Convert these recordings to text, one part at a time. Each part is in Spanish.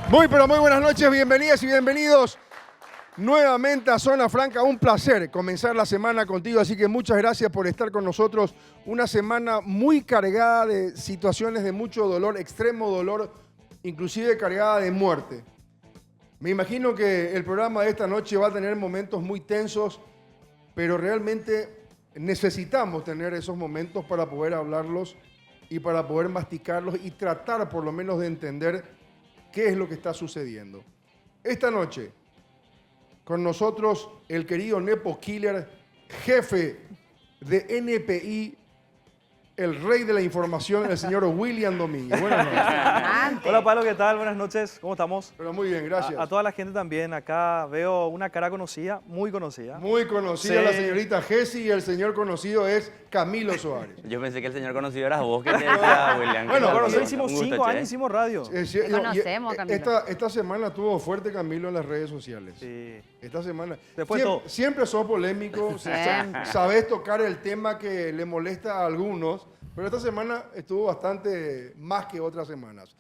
Muy, pero muy buenas noches, bienvenidas y bienvenidos nuevamente a Zona Franca. Un placer comenzar la semana contigo, así que muchas gracias por estar con nosotros. Una semana muy cargada de situaciones de mucho dolor, extremo dolor, inclusive cargada de muerte. Me imagino que el programa de esta noche va a tener momentos muy tensos, pero realmente necesitamos tener esos momentos para poder hablarlos y para poder masticarlos y tratar por lo menos de entender qué es lo que está sucediendo. Esta noche, con nosotros, el querido Nepo Killer, jefe de NPI, el rey de la información, el señor William Domínguez. Buenas noches. Hola Pablo, ¿qué tal? Buenas noches, ¿cómo estamos? Pero muy bien, gracias. A toda la gente también, acá veo una cara conocida, muy conocida. Muy conocida, sí. La señorita Jessy, y el señor conocido es Camilo Suárez. Yo pensé que el señor conocido eras vos, que te decía William. Bueno, nosotros hicimos 5 años, hicimos radio. Te conocemos, Camilo. Esta semana estuvo fuerte Camilo en las redes sociales. Sí. Esta semana. Después siempre sos polémico, sabés tocar el tema que le molesta a algunos, pero esta semana estuvo bastante más que otras semanas.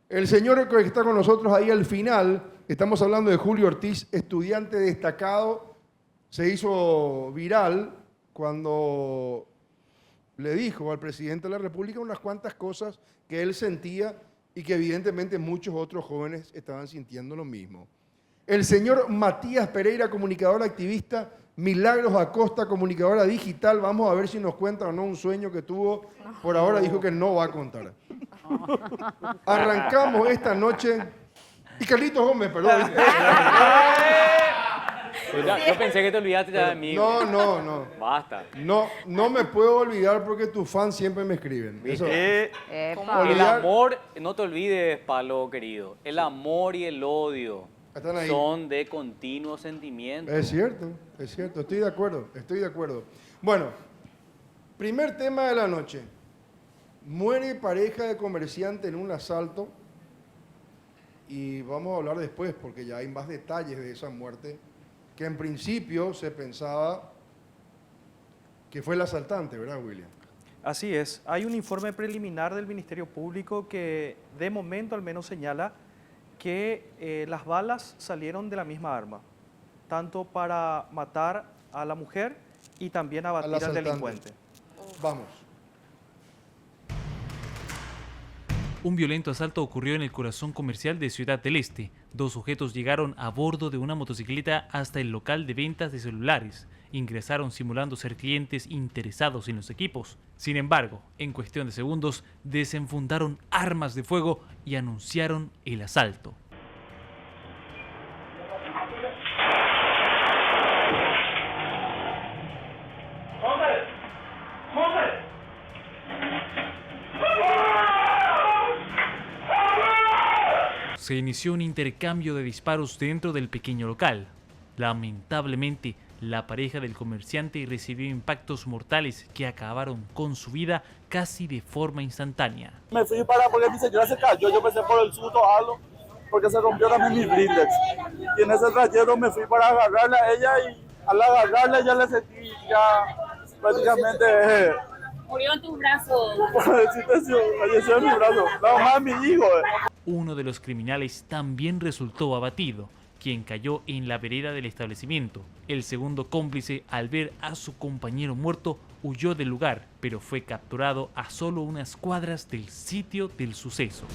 El señor que está con nosotros ahí al final, estamos hablando de Julio Ortiz, estudiante destacado, se hizo viral cuando le dijo al presidente de la República unas cuantas cosas que él sentía y que evidentemente muchos otros jóvenes estaban sintiendo lo mismo. El señor Matías Pereira, comunicador activista, Milagros Acosta, comunicadora digital. Vamos a ver si nos cuenta o no un sueño que tuvo. Por ahora dijo que no va a contar. Arrancamos esta noche. Y Carlitos Gómez, perdón. Yo pensé que te olvidaste ya de mí. No. Basta. No me puedo olvidar porque tus fans siempre me escriben. Eso. El amor, no te olvides, Pablo querido. El amor y el odio son de continuo sentimiento. Es cierto. Estoy de acuerdo. Bueno, primer tema de la noche. Muere pareja de comerciante en un asalto. Y vamos a hablar después porque ya hay más detalles de esa muerte, que en principio se pensaba que fue el asaltante, ¿verdad, William? Así es. Hay un informe preliminar del Ministerio Público que de momento al menos señala que las balas salieron de la misma arma, tanto para matar a la mujer y también abatir al delincuente. Vamos. Un violento asalto ocurrió en el corazón comercial de Ciudad del Este. 2 sujetos llegaron a bordo de una motocicleta hasta el local de ventas de celulares. Ingresaron simulando ser clientes interesados en los equipos. Sin embargo, en cuestión de segundos, desenfundaron armas de fuego y anunciaron el asalto. Se inició un intercambio de disparos dentro del pequeño local. Lamentablemente, la pareja del comerciante recibió impactos mortales que acabaron con su vida casi de forma instantánea. Me fui para porque mi señora se cayó, yo pensé por el susto algo, porque se rompió también mi blindex. Y en ese trayecto me fui para agarrarla a ella y al agarrarla ya le sentí ya prácticamente... Murió en tus brazos. Falleció en mi brazo. La mamá de mi hijo. Uno de los criminales también resultó abatido, quien cayó en la vereda del establecimiento. El segundo cómplice, al ver a su compañero muerto, huyó del lugar, pero fue capturado a solo unas cuadras del sitio del suceso.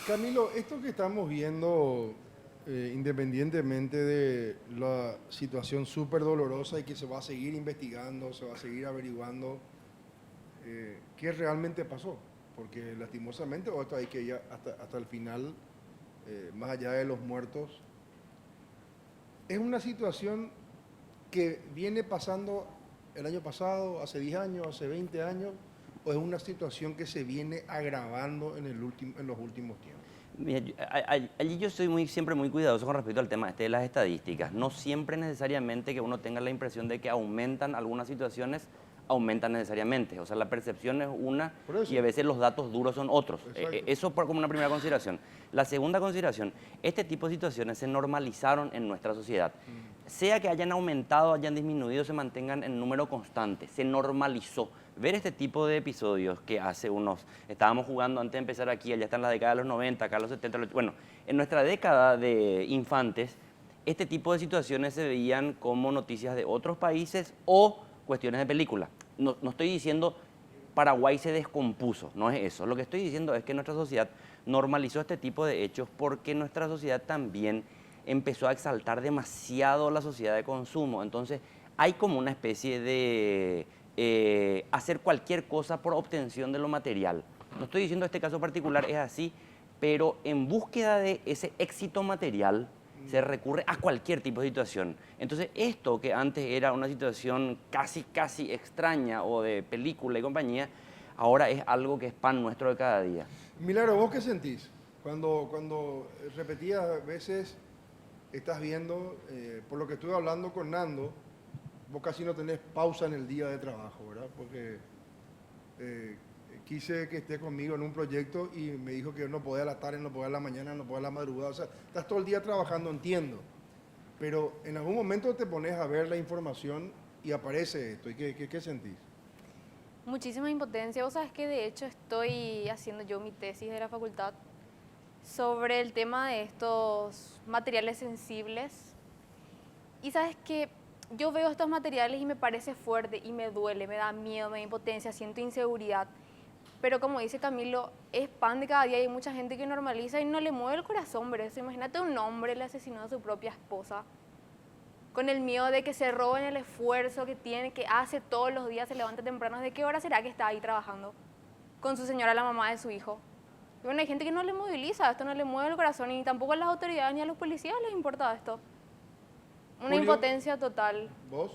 Camilo, esto que estamos viendo, independientemente de la situación súper dolorosa y que se va a seguir investigando, se va a seguir averiguando qué realmente pasó, porque lastimosamente, o esto hay que ir hasta el final, más allá de los muertos, es una situación que viene pasando el año pasado, hace 10 años, hace 20 años, o es una situación que se viene agravando en los últimos tiempos. Mira, allí yo soy siempre muy cuidadoso con respecto al tema de las estadísticas. No siempre necesariamente que uno tenga la impresión de que aumentan algunas situaciones, aumentan necesariamente. O sea, la percepción es una y a veces los datos duros son otros. Eso como una primera consideración. La segunda consideración, este tipo de situaciones se normalizaron en nuestra sociedad. Sea que hayan aumentado, hayan disminuido, se mantengan en número constante. Se normalizó. Ver este tipo de episodios que hace unos... Estábamos jugando antes de empezar aquí, allá está en la década de los 90, acá en los 70, bueno, en nuestra década de infantes, este tipo de situaciones se veían como noticias de otros países o cuestiones de película. No estoy diciendo Paraguay se descompuso, no es eso. Lo que estoy diciendo es que nuestra sociedad normalizó este tipo de hechos porque nuestra sociedad también empezó a exaltar demasiado la sociedad de consumo. Entonces hay como una especie de hacer cualquier cosa por obtención de lo material. No estoy diciendo este caso particular es así, pero en búsqueda de ese éxito material se recurre a cualquier tipo de situación. Entonces, esto que antes era una situación casi extraña o de película y compañía, ahora es algo que es pan nuestro de cada día. Milagro, ¿vos qué sentís? Cuando repetidas veces estás viendo, por lo que estuve hablando con Nando, vos casi no tenés pausa en el día de trabajo, ¿verdad? Porque quise que esté conmigo en un proyecto y me dijo que no podía a la tarde, no podía a la mañana, no podía a la madrugada. O sea, estás todo el día trabajando, entiendo. Pero en algún momento te pones a ver la información y aparece esto. ¿Y qué sentís? Muchísima impotencia. Vos sabés que de hecho estoy haciendo yo mi tesis de la facultad sobre el tema de estos materiales sensibles. Y sabes que yo veo estos materiales y me parece fuerte y me duele, me da miedo, me da impotencia, siento inseguridad. Pero como dice Camilo, es pan de cada día y hay mucha gente que normaliza y no le mueve el corazón ver eso. Imagínate un hombre le asesinó a su propia esposa con el miedo de que se roben el esfuerzo que tiene, que hace todos los días, se levanta temprano. ¿De qué hora será que está ahí trabajando con su señora, la mamá de su hijo? Y bueno, hay gente que no le moviliza, esto no le mueve el corazón y tampoco a las autoridades ni a los policías les importa esto. Una Julio, impotencia total. ¿Vos?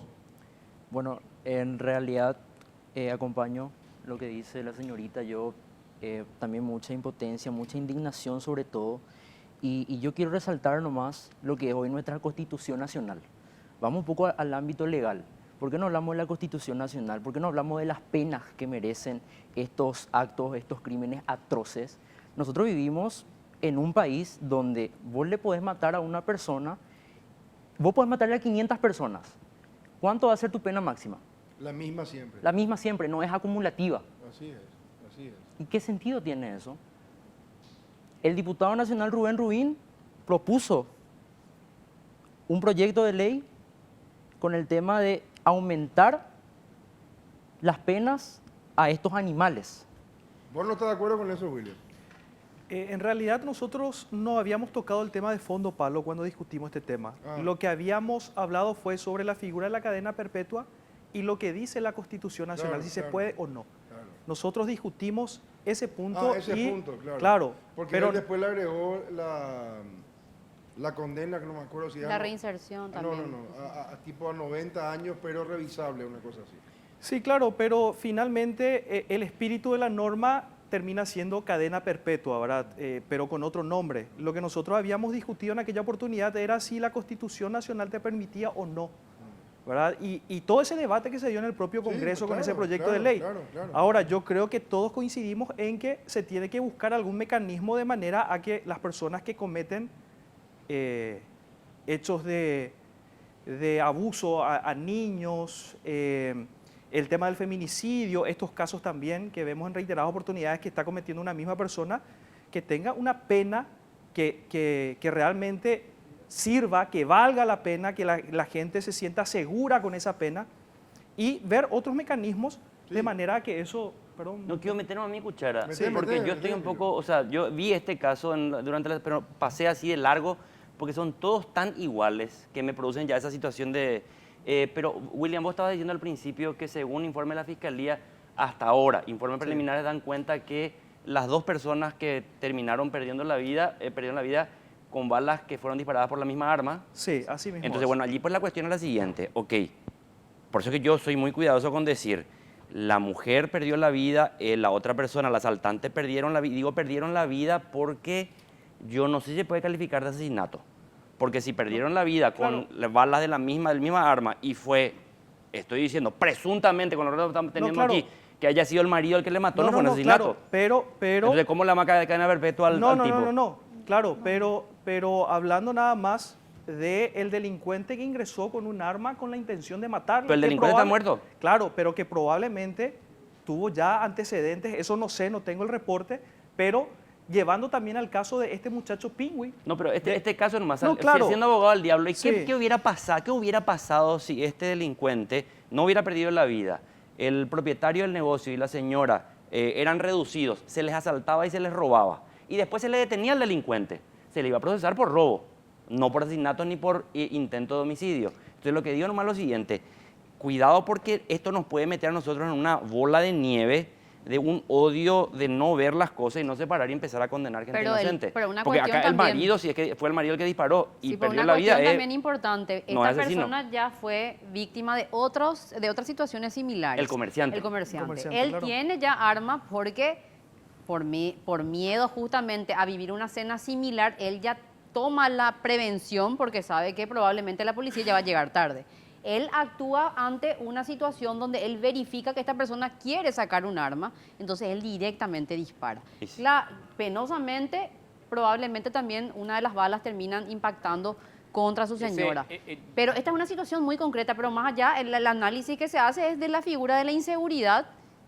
Bueno, en realidad acompaño lo que dice la señorita, yo también mucha impotencia, mucha indignación sobre todo, y yo quiero resaltar nomás lo que es hoy nuestra Constitución Nacional. Vamos un poco al ámbito legal. ¿Por qué no hablamos de la Constitución Nacional? ¿Por qué no hablamos de las penas que merecen estos actos, estos crímenes atroces? Nosotros vivimos en un país donde vos le podés matar a una persona, vos podés matarle a 500 personas. ¿Cuánto va a ser tu pena máxima? La misma siempre. La misma siempre, no es acumulativa. Así es, así es. ¿Y qué sentido tiene eso? El diputado nacional Rubén Rubín propuso un proyecto de ley con el tema de aumentar las penas a estos animales. ¿Vos no estás de acuerdo con eso, William? En realidad nosotros no habíamos tocado el tema de fondo, Pablo, cuando discutimos este tema. Lo que habíamos hablado fue sobre la figura de la cadena perpetua y lo que dice la Constitución Nacional, si se puede o no. Claro. Nosotros discutimos ese punto. Claro. Claro. Porque él después le agregó la condena, que no me acuerdo si... La reinserción también. Tipo a 90 años, pero revisable, una cosa así. Sí, claro, pero finalmente el espíritu de la norma termina siendo cadena perpetua, ¿verdad? Pero con otro nombre. Lo que nosotros habíamos discutido en aquella oportunidad era si la Constitución Nacional te permitía o no, ¿verdad? Y todo ese debate que se dio en el propio Congreso con ese proyecto de ley. Claro. Ahora, yo creo que todos coincidimos en que se tiene que buscar algún mecanismo de manera a que las personas que cometen hechos de abuso a niños, el tema del feminicidio, estos casos también que vemos en reiteradas oportunidades que está cometiendo una misma persona, que tenga una pena que realmente sirva, que valga la pena, que la gente se sienta segura con esa pena y ver otros mecanismos de manera que eso... Perdón. No quiero meterme a mi cuchara, porque yo estoy un poco, o sea, yo vi este caso pero pasé así de largo porque son todos tan iguales que me producen ya esa situación de... pero William, vos estabas diciendo al principio que según informe de la Fiscalía, hasta ahora, informes preliminares dan cuenta que las dos personas que terminaron perdiendo la vida con balas que fueron disparadas por la misma arma. Sí, así mismo. Entonces, bueno, allí pues la cuestión es la siguiente, por eso que yo soy muy cuidadoso con decir, la mujer perdió la vida, la otra persona, el asaltante perdieron la vida, perdieron la vida porque yo no sé si se puede calificar de asesinato. Porque si perdieron la vida con balas del misma arma y fue Estoy diciendo, presuntamente, con lo que estamos teniendo claro. aquí, que haya sido el marido el que le mató, no fue un asesinato. Claro, pero... Entonces, ¿cómo le marca de cadena perpetua al tipo? No, claro, pero hablando nada más del delincuente que ingresó con un arma con la intención de matarlo. Pero el delincuente está muerto. Claro, pero que probablemente tuvo ya antecedentes, eso no sé, no tengo el reporte, pero llevando también al caso de este muchacho Pingüi. No, pero este caso nomás, claro. siendo abogado del diablo, ¿y Sí. qué hubiera pasado si este delincuente no hubiera perdido la vida? El propietario del negocio y la señora eran reducidos, se les asaltaba y se les robaba. Y después se le detenía al delincuente. Se le iba a procesar por robo, no por asesinato ni por intento de homicidio. Entonces lo que digo nomás es lo siguiente, cuidado porque esto nos puede meter a nosotros en una bola de nieve de un odio de no ver las cosas y no separar y empezar a condenar gente inocente. Pero una porque acá cuestión el también- marido, si es que fue el marido el que disparó y Sí, pero perdió una la vida, cuestión también importante, no esta es asesino. persona ya fue víctima de otras situaciones similares. El comerciante. El comerciante. Comerciante, Él claro. tiene ya arma porque por miedo justamente a vivir una escena similar, él ya toma la prevención porque sabe que probablemente la policía ya va a llegar tarde. Él actúa ante una situación donde él verifica que esta persona quiere sacar un arma, entonces él directamente dispara. Y sí. Penosamente, probablemente también una de las balas terminan impactando contra su señora. Pero esta es una situación muy concreta, pero más allá, el análisis que se hace es de la figura de la inseguridad,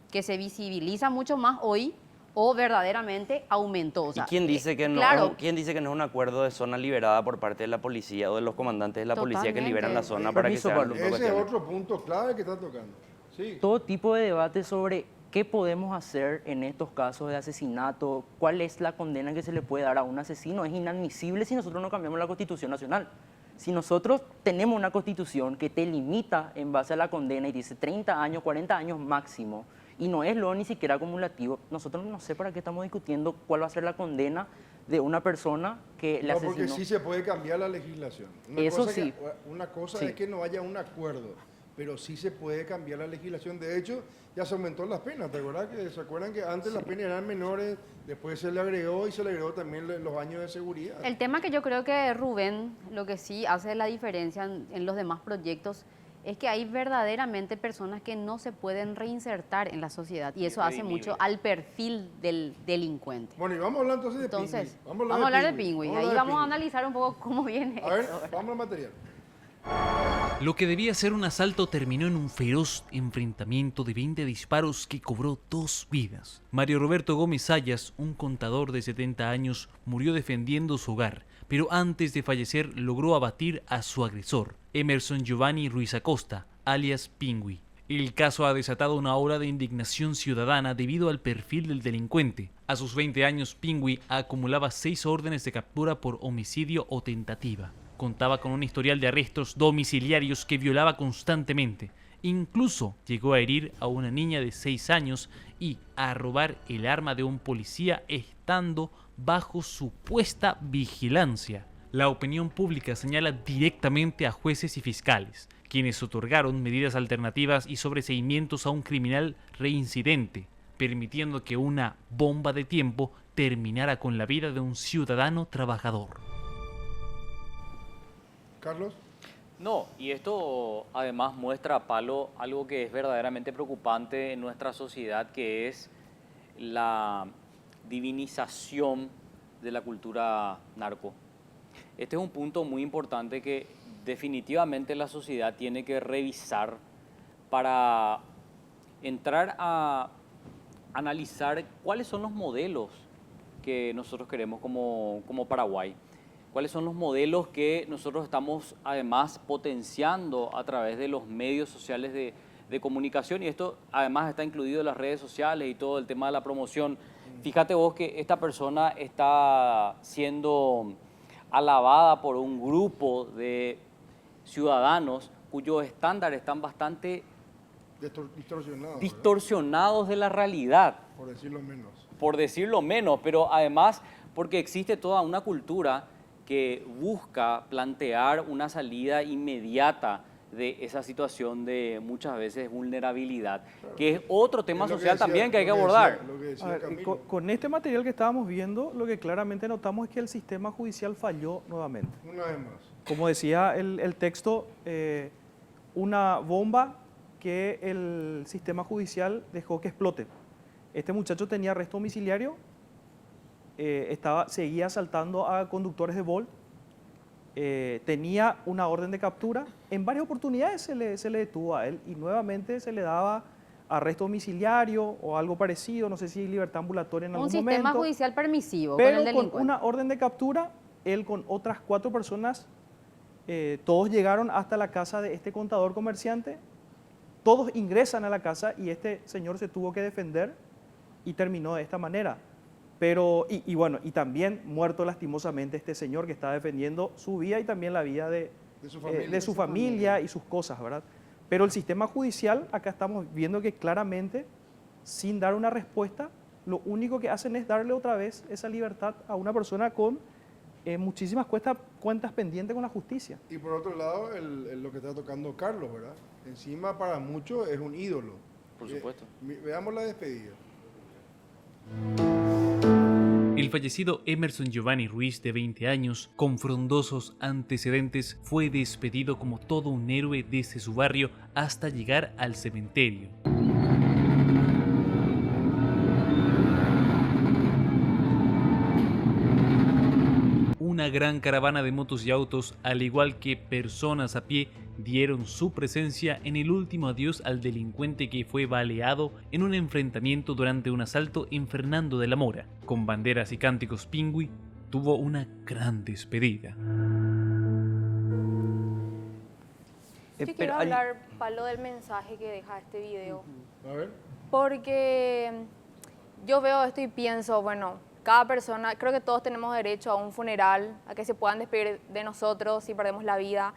que se visibiliza mucho más hoy, o verdaderamente aumentó. O sea, ¿Y quién dice que no? claro, ¿Quién dice que no es un acuerdo de zona liberada por parte de la policía o de los comandantes de la policía que liberan la zona para que Permiso, se hagan Pablo. tipo de Ese es cuestiones? otro punto clave que está tocando. Sí. Todo tipo de debate sobre qué podemos hacer en estos casos de asesinato, cuál es la condena que se le puede dar a un asesino, es inadmisible si nosotros no cambiamos la Constitución Nacional. Si nosotros tenemos una Constitución que te limita en base a la condena y dice 30 años, 40 años máximo, y no es luego ni siquiera acumulativo, nosotros no sé para qué estamos discutiendo cuál va a ser la condena de una persona que le No, porque asesinó. sí se puede cambiar la legislación. Eso sí. Una cosa Sí. es que no haya un acuerdo, pero sí se puede cambiar la legislación. De hecho, ya se aumentó las penas, ¿te acuerdas? ¿Se acuerdan que antes las penas eran menores, después se le agregó y se le agregó también los años de seguridad? el tema que yo creo que Rubén, lo que sí hace la diferencia en los demás proyectos, es que hay verdaderamente personas que no se pueden reinsertar en la sociedad y eso hace mucho al perfil del delincuente. Bueno, y vamos a hablar entonces de Entonces, Pingüi. vamos a hablar de Pingüi. Pingüi. Ahí vamos a analizar un poco cómo viene A ver, eso. vamos al material. Lo que debía ser un asalto terminó en un feroz enfrentamiento de 20 disparos que cobró 2 vidas. Mario Roberto Gómez Sayas, un contador de 70 años, murió defendiendo su hogar, pero antes de fallecer logró abatir a su agresor, Emerson Giovanni Ruiz Acosta, alias Pingüi. El caso ha desatado una ola de indignación ciudadana debido al perfil del delincuente. A sus 20 años, Pingüi acumulaba 6 órdenes de captura por homicidio o tentativa. Contaba con un historial de arrestos domiciliarios que violaba constantemente. Incluso llegó a herir a una niña de 6 años y a robar el arma de un policía estando bajo supuesta vigilancia. La opinión pública señala directamente a jueces y fiscales, quienes otorgaron medidas alternativas y sobreseimientos a un criminal reincidente, permitiendo que una bomba de tiempo terminara con la vida de un ciudadano trabajador. Carlos. No, y esto además muestra, Palo, algo que es verdaderamente preocupante en nuestra sociedad, que es la divinización de la cultura narco. Este es un punto muy importante que definitivamente la sociedad tiene que revisar para entrar a analizar cuáles son los modelos que nosotros queremos como Paraguay. Cuáles son los modelos que nosotros estamos además potenciando a través de los medios sociales de comunicación, y esto además está incluido en las redes sociales y todo el tema de la promoción. Fíjate vos que esta persona está siendo alabada por un grupo de ciudadanos cuyos estándares están bastante distorsionados de la realidad. Por decirlo menos. Por decirlo menos, pero además porque existe toda una cultura que busca plantear una salida inmediata de esa situación de muchas veces vulnerabilidad, que es otro tema social también que hay que abordar. A ver, con este material que estábamos viendo, lo que claramente notamos es que el sistema judicial falló nuevamente. Una vez más. Como decía el texto, una bomba que el sistema judicial dejó que explote. Este muchacho tenía arresto domiciliario, seguía asaltando a conductores de Bolt, tenía una orden de captura. En varias oportunidades se le detuvo a él y nuevamente se le daba arresto domiciliario o algo parecido, no sé si libertad ambulatoria en algún momento. Un sistema judicial permisivo pero con el delincuente. Con una orden de captura, él con otras 4 personas, todos llegaron hasta la casa de este contador comerciante, todos ingresan a la casa y este señor se tuvo que defender y terminó de esta manera. Pero, y también muerto lastimosamente este señor que está defendiendo su vida y también la vida de su familia y sus cosas, ¿verdad? Pero el sistema judicial, acá estamos viendo que claramente, sin dar una respuesta, lo único que hacen es darle otra vez esa libertad a una persona con muchísimas cuentas pendientes con la justicia. Y por otro lado, lo que está tocando Carlos, ¿verdad? Encima para muchos es un ídolo. Por supuesto. Veamos la despedida. El fallecido Emerson Giovanni Ruiz, de 20 años, con frondosos antecedentes, fue despedido como todo un héroe desde su barrio hasta llegar al cementerio. Una gran caravana de motos y autos, al igual que personas a pie, dieron su presencia en el último adiós al delincuente que fue baleado en un enfrentamiento durante un asalto en Fernando de la Mora. Con banderas y cánticos, Pingüi tuvo una gran despedida. Yo quiero hablar, Pablo, del mensaje que deja este video. A ver. Porque yo veo esto y pienso, bueno, cada persona, creo que todos tenemos derecho a un funeral, a que se puedan despedir de nosotros si perdemos la vida.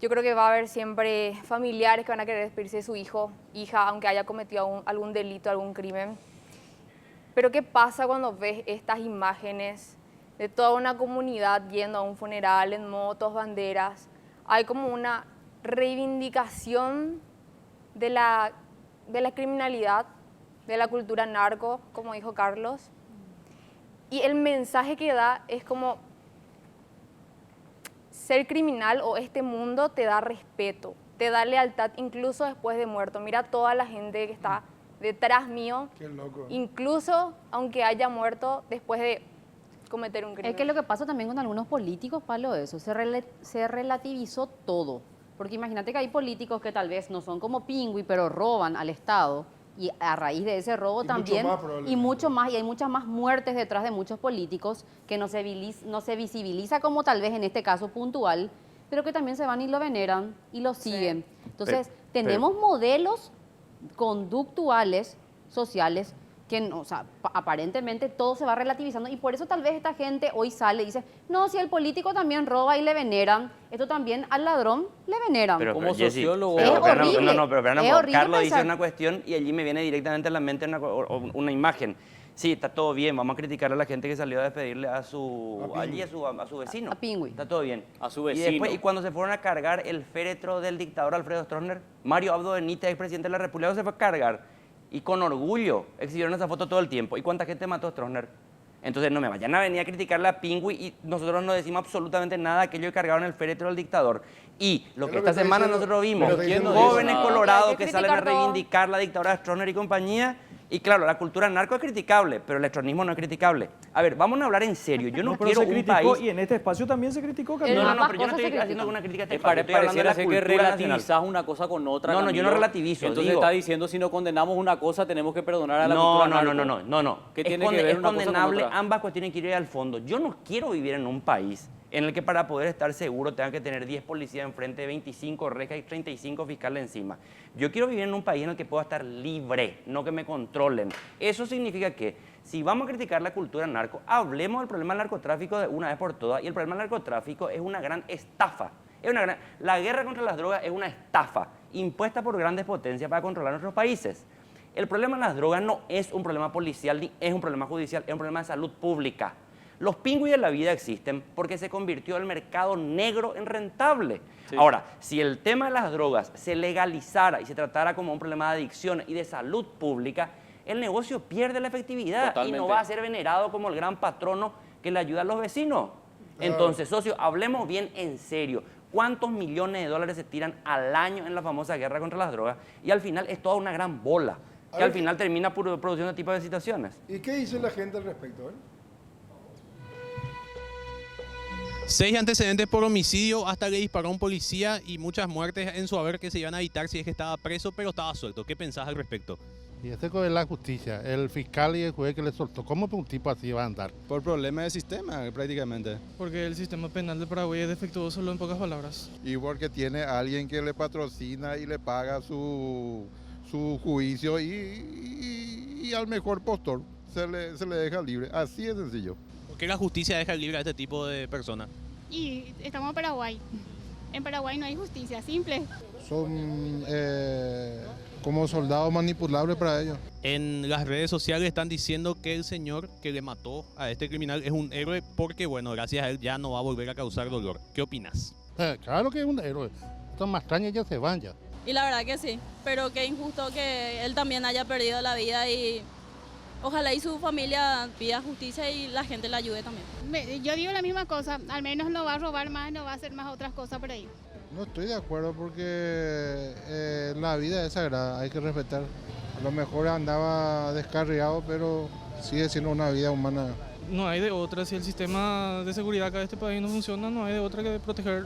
Yo creo que va a haber siempre familiares que van a querer despedirse de su hijo, hija, aunque haya cometido algún delito, algún crimen. Pero ¿qué pasa cuando ves estas imágenes de toda una comunidad yendo a un funeral en motos, banderas? Hay como una reivindicación de la criminalidad, de la cultura narco, como dijo Carlos. Y el mensaje que da es como: ser criminal o este mundo te da respeto, te da lealtad incluso después de muerto. Mira toda la gente que está detrás mío, Qué loco. incluso aunque haya muerto después de cometer un crimen. Es que lo que pasa también con algunos políticos, Pablo, eso, se relativizó todo. Porque imagínate que hay políticos que tal vez no son como Pingüi, pero roban al Estado. Y a raíz de ese robo también, mucho más, y hay muchas más muertes detrás de muchos políticos que no se visibiliza como tal vez en este caso puntual, pero que también se van y lo veneran y lo siguen. Sí. Entonces, tenemos modelos conductuales, sociales, que no, o sea, aparentemente todo se va relativizando y por eso tal vez esta gente hoy sale y dice, no, si el político también roba y le veneran, esto también al ladrón le veneran. Pero, como Jessy, sociólogo... pero, es horrible, pero Carlos dice pensar. una cuestión y allí me viene directamente a la mente una imagen. Sí, está todo bien, vamos a criticar a la gente que salió a despedirle a su vecino. A Pingüi. Está todo bien. A su vecino. Y cuando se fueron a cargar el féretro del dictador Alfredo Stroessner, Mario Abdo Benítez, expresidente de la República, se fue a cargar. Y con orgullo exhibieron esa foto todo el tiempo. ¿Y cuánta gente mató a Stroessner? Entonces no me vayan a venir a criticarle a Pingüi y nosotros no decimos absolutamente nada de aquello que cargaron el féretro del dictador. Y lo que esta semana nosotros vimos, jóvenes colorados que salen a reivindicar la dictadura de Stroessner y compañía. Y claro, la cultura narco es criticable, pero el estronismo no es criticable. A ver, vamos a hablar en serio. Yo no quiero un país... Y en este espacio también se criticó, Camilo. No, pero yo no estoy haciendo una crítica a este espacio. Pareciera ser que relativizás una cosa con otra. No, yo no relativizo. Entonces está diciendo, si no condenamos una cosa, tenemos que perdonar a la cultura narco. No. ¿Qué tiene que ver una cosa con condenable, otra? ambas cuestiones quiero ir al fondo. Yo no quiero vivir en un país en el que para poder estar seguro tengan que tener 10 policías enfrente, 25 rejas y 35 fiscales encima. Yo quiero vivir en un país en el que pueda estar libre, no que me controlen. Eso significa que si vamos a criticar la cultura narco, hablemos del problema del narcotráfico de una vez por todas. Y el problema del narcotráfico es una gran estafa. La guerra contra las drogas es una estafa impuesta por grandes potencias para controlar nuestros países. El problema de las drogas no es un problema policial ni es un problema judicial, es un problema de salud pública. Los pingüis de la vida existen porque se convirtió el mercado negro en rentable. Sí. Ahora, si el tema de las drogas se legalizara y se tratara como un problema de adicción y de salud pública, el negocio pierde la efectividad. Totalmente. Y no va a ser venerado como el gran patrono que le ayuda a los vecinos. Entonces, socio, hablemos bien en serio. ¿Cuántos millones de dólares se tiran al año en la famosa guerra contra las drogas? Y al final es toda una gran bola, que al final termina produciendo este tipo de situaciones. ¿Y qué dice la gente al respecto? 6 antecedentes por homicidio, hasta le disparó a un policía y muchas muertes en su haber que se iban a evitar si es que estaba preso, pero estaba suelto. ¿Qué pensás al respecto? Y este es la justicia, el fiscal y el juez que le soltó. ¿Cómo un tipo así va a andar? Por problemas de sistema, prácticamente. Porque el sistema penal de Paraguay es defectuoso, solo en pocas palabras. Y porque tiene alguien que le patrocina y le paga su juicio y al mejor postor se le deja libre. Así de sencillo. ¿Por qué la justicia deja libre a este tipo de personas? Y estamos en Paraguay. En Paraguay no hay justicia, simple. Son como soldados manipulables para ellos. En las redes sociales están diciendo que el señor que le mató a este criminal es un héroe porque, bueno, gracias a él ya no va a volver a causar dolor. ¿Qué opinas? Claro que es un héroe. Estos mastrañas ya se van ya. Y la verdad que sí, pero qué injusto que él también haya perdido la vida y ojalá y su familia pida justicia y la gente le ayude también. Yo digo la misma cosa, al menos no va a robar más, no va a hacer más otras cosas por ahí. No estoy de acuerdo porque la vida es sagrada, hay que respetar. A lo mejor andaba descarriado, pero sigue siendo una vida humana. No hay de otra, si el sistema de seguridad acá de este país no funciona, no hay de otra que proteger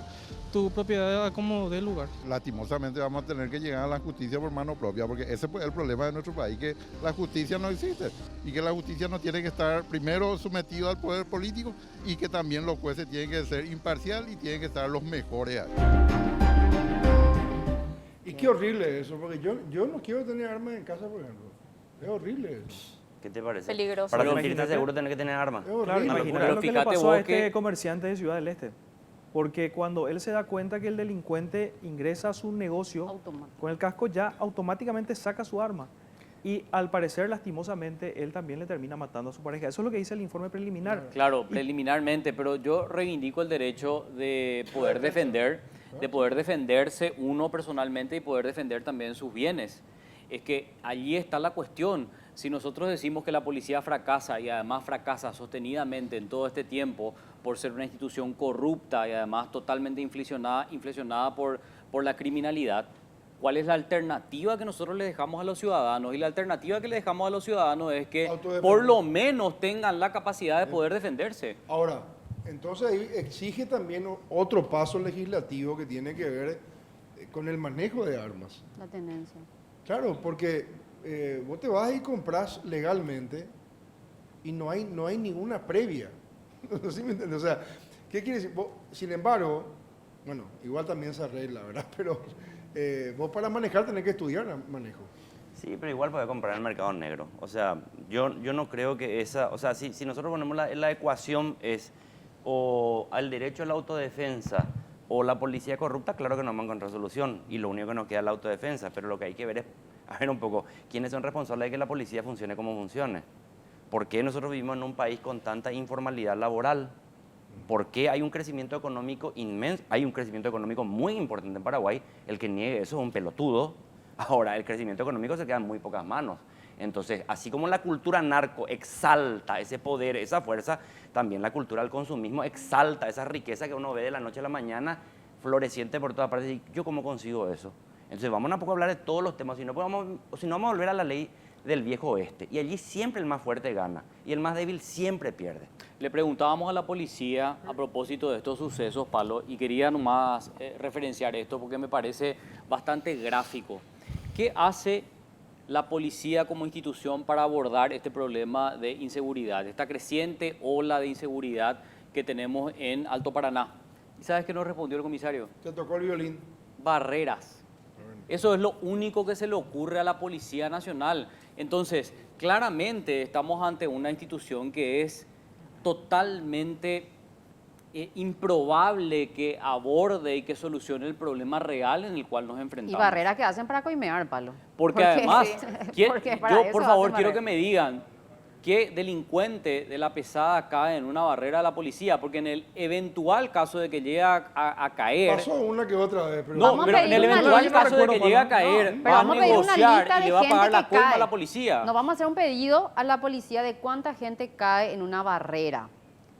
tu propiedad como del lugar. Lastimosamente vamos a tener que llegar a la justicia por mano propia, porque ese es el problema de nuestro país, que la justicia no existe y que la justicia no tiene que estar primero sometido al poder político y que también los jueces tienen que ser imparciales y tienen que estar los mejores ahí. Y qué horrible eso, porque yo no quiero tener armas en casa, por ejemplo. Es horrible eso. ¿Qué te parece? Peligroso. Para Pero sentirte imagínate- seguro tener que tener armas. Claro, imagínate Pero lo que le fíjate pasó a vos que- este comerciante de Ciudad del Este. Porque cuando él se da cuenta que el delincuente ingresa a su negocio con el casco, ya automáticamente saca su arma. Y al parecer, lastimosamente, él también le termina matando a su pareja. Eso es lo que dice el informe preliminar. Claro, preliminarmente, pero yo reivindico el derecho de poder defenderse uno personalmente y poder defender también sus bienes. Es que allí está la cuestión. Si nosotros decimos que la policía fracasa y además fracasa sostenidamente en todo este tiempo por ser una institución corrupta y además totalmente inflacionada por la criminalidad, ¿cuál es la alternativa que nosotros le dejamos a los ciudadanos? Y la alternativa que le dejamos a los ciudadanos es que por lo menos tengan la capacidad de poder defenderse. Ahora, entonces ahí exige también otro paso legislativo que tiene que ver con el manejo de armas. La tenencia. Claro, porque vos te vas y compras legalmente y no hay ninguna previa. ¿Sí me entiendes? O sea, ¿qué quiere decir? Sin embargo, bueno, igual también se arregla, ¿verdad? Pero vos para manejar tenés que estudiar manejo. Sí, pero igual puede comprar en el mercado negro. O sea, yo no creo que esa... O sea, si nosotros ponemos la ecuación es o al derecho a la autodefensa o la policía corrupta, claro que no vamos a encontrar solución y lo único que nos queda es la autodefensa, pero lo que hay que ver es, a ver un poco, quiénes son responsables de que la policía funcione como funcione. ¿Por qué nosotros vivimos en un país con tanta informalidad laboral? ¿Por qué hay un crecimiento económico inmenso? Hay un crecimiento económico muy importante en Paraguay. El que niegue eso es un pelotudo. Ahora, el crecimiento económico se queda en muy pocas manos. Entonces, así como la cultura narco exalta ese poder, esa fuerza, también la cultura del consumismo exalta esa riqueza que uno ve de la noche a la mañana floreciente por todas partes. ¿Y yo cómo consigo eso? Entonces, vamos a poco a hablar de todos los temas, si no vamos a volver a la ley del viejo oeste. Y allí siempre el más fuerte gana y el más débil siempre pierde. Le preguntábamos a la policía a propósito de estos sucesos, Palo, y quería nomás referenciar esto porque me parece bastante gráfico. ¿Qué hace la policía como institución para abordar este problema de inseguridad, esta creciente ola de inseguridad que tenemos en Alto Paraná? ¿Y sabes qué nos respondió el comisario? Te tocó el violín. Barreras. Eso es lo único que se le ocurre a la Policía Nacional. Entonces, claramente estamos ante una institución que es totalmente improbable que aborde y que solucione el problema real en el cual nos enfrentamos. Y barreras que hacen para coimear, Palo. Porque además, sí, yo por favor quiero que me digan qué delincuente de la pesada cae en una barrera de la policía, porque en el eventual caso de que llegue a caer... Pasó una que otra vez. Pero no, pero en el eventual caso de que llegue a caer, va a negociar y le va a pagar la coima a la policía. Nos vamos a hacer un pedido a la policía de cuánta gente cae en una barrera.